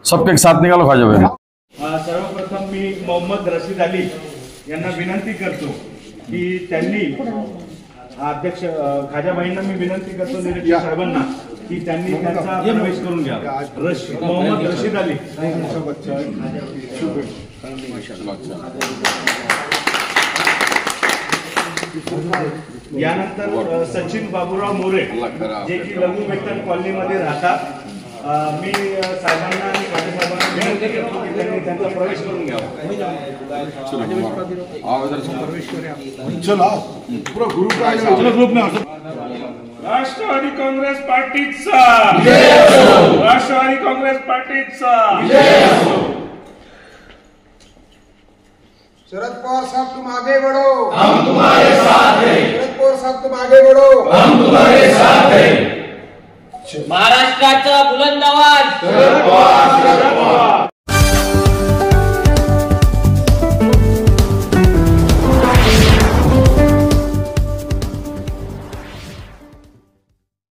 सबके एक साथ निकालो ख्वाजा भाई. सर्वप्रथम मी मोहम्मद रशीद अली यांना विनंती करतो की त्यांनी अध्यक्ष खाजाबाईंना मी विनंती करतो निरीक्षक साहेबांना की त्यांनी त्यांचा प्रवेश करून घ्या. मोहम्मद रशीद अली. यानंतर सचिन बाबूराव मोरे जे की लघु वेतन कॉलनीमध्ये राहतात. मी साहेबांना आणि खातेसाहेबांना विनंती करतो की त्यांनी त्यांचा प्रवेश करून घ्यावा. राष्ट्रवादी काँग्रेस पार्टीचा, राष्ट्रवादी काँग्रेस पार्टीचा. शरद पवार साहब तुम आगे बढ़ो, हम तुम्हारे साथ हैं. शरद पवार साहब तुम आगे बढ़ो, हम तुम्हारे साथ हैं. महाराष्ट्राचा बुलंद आवाज, शरद पवार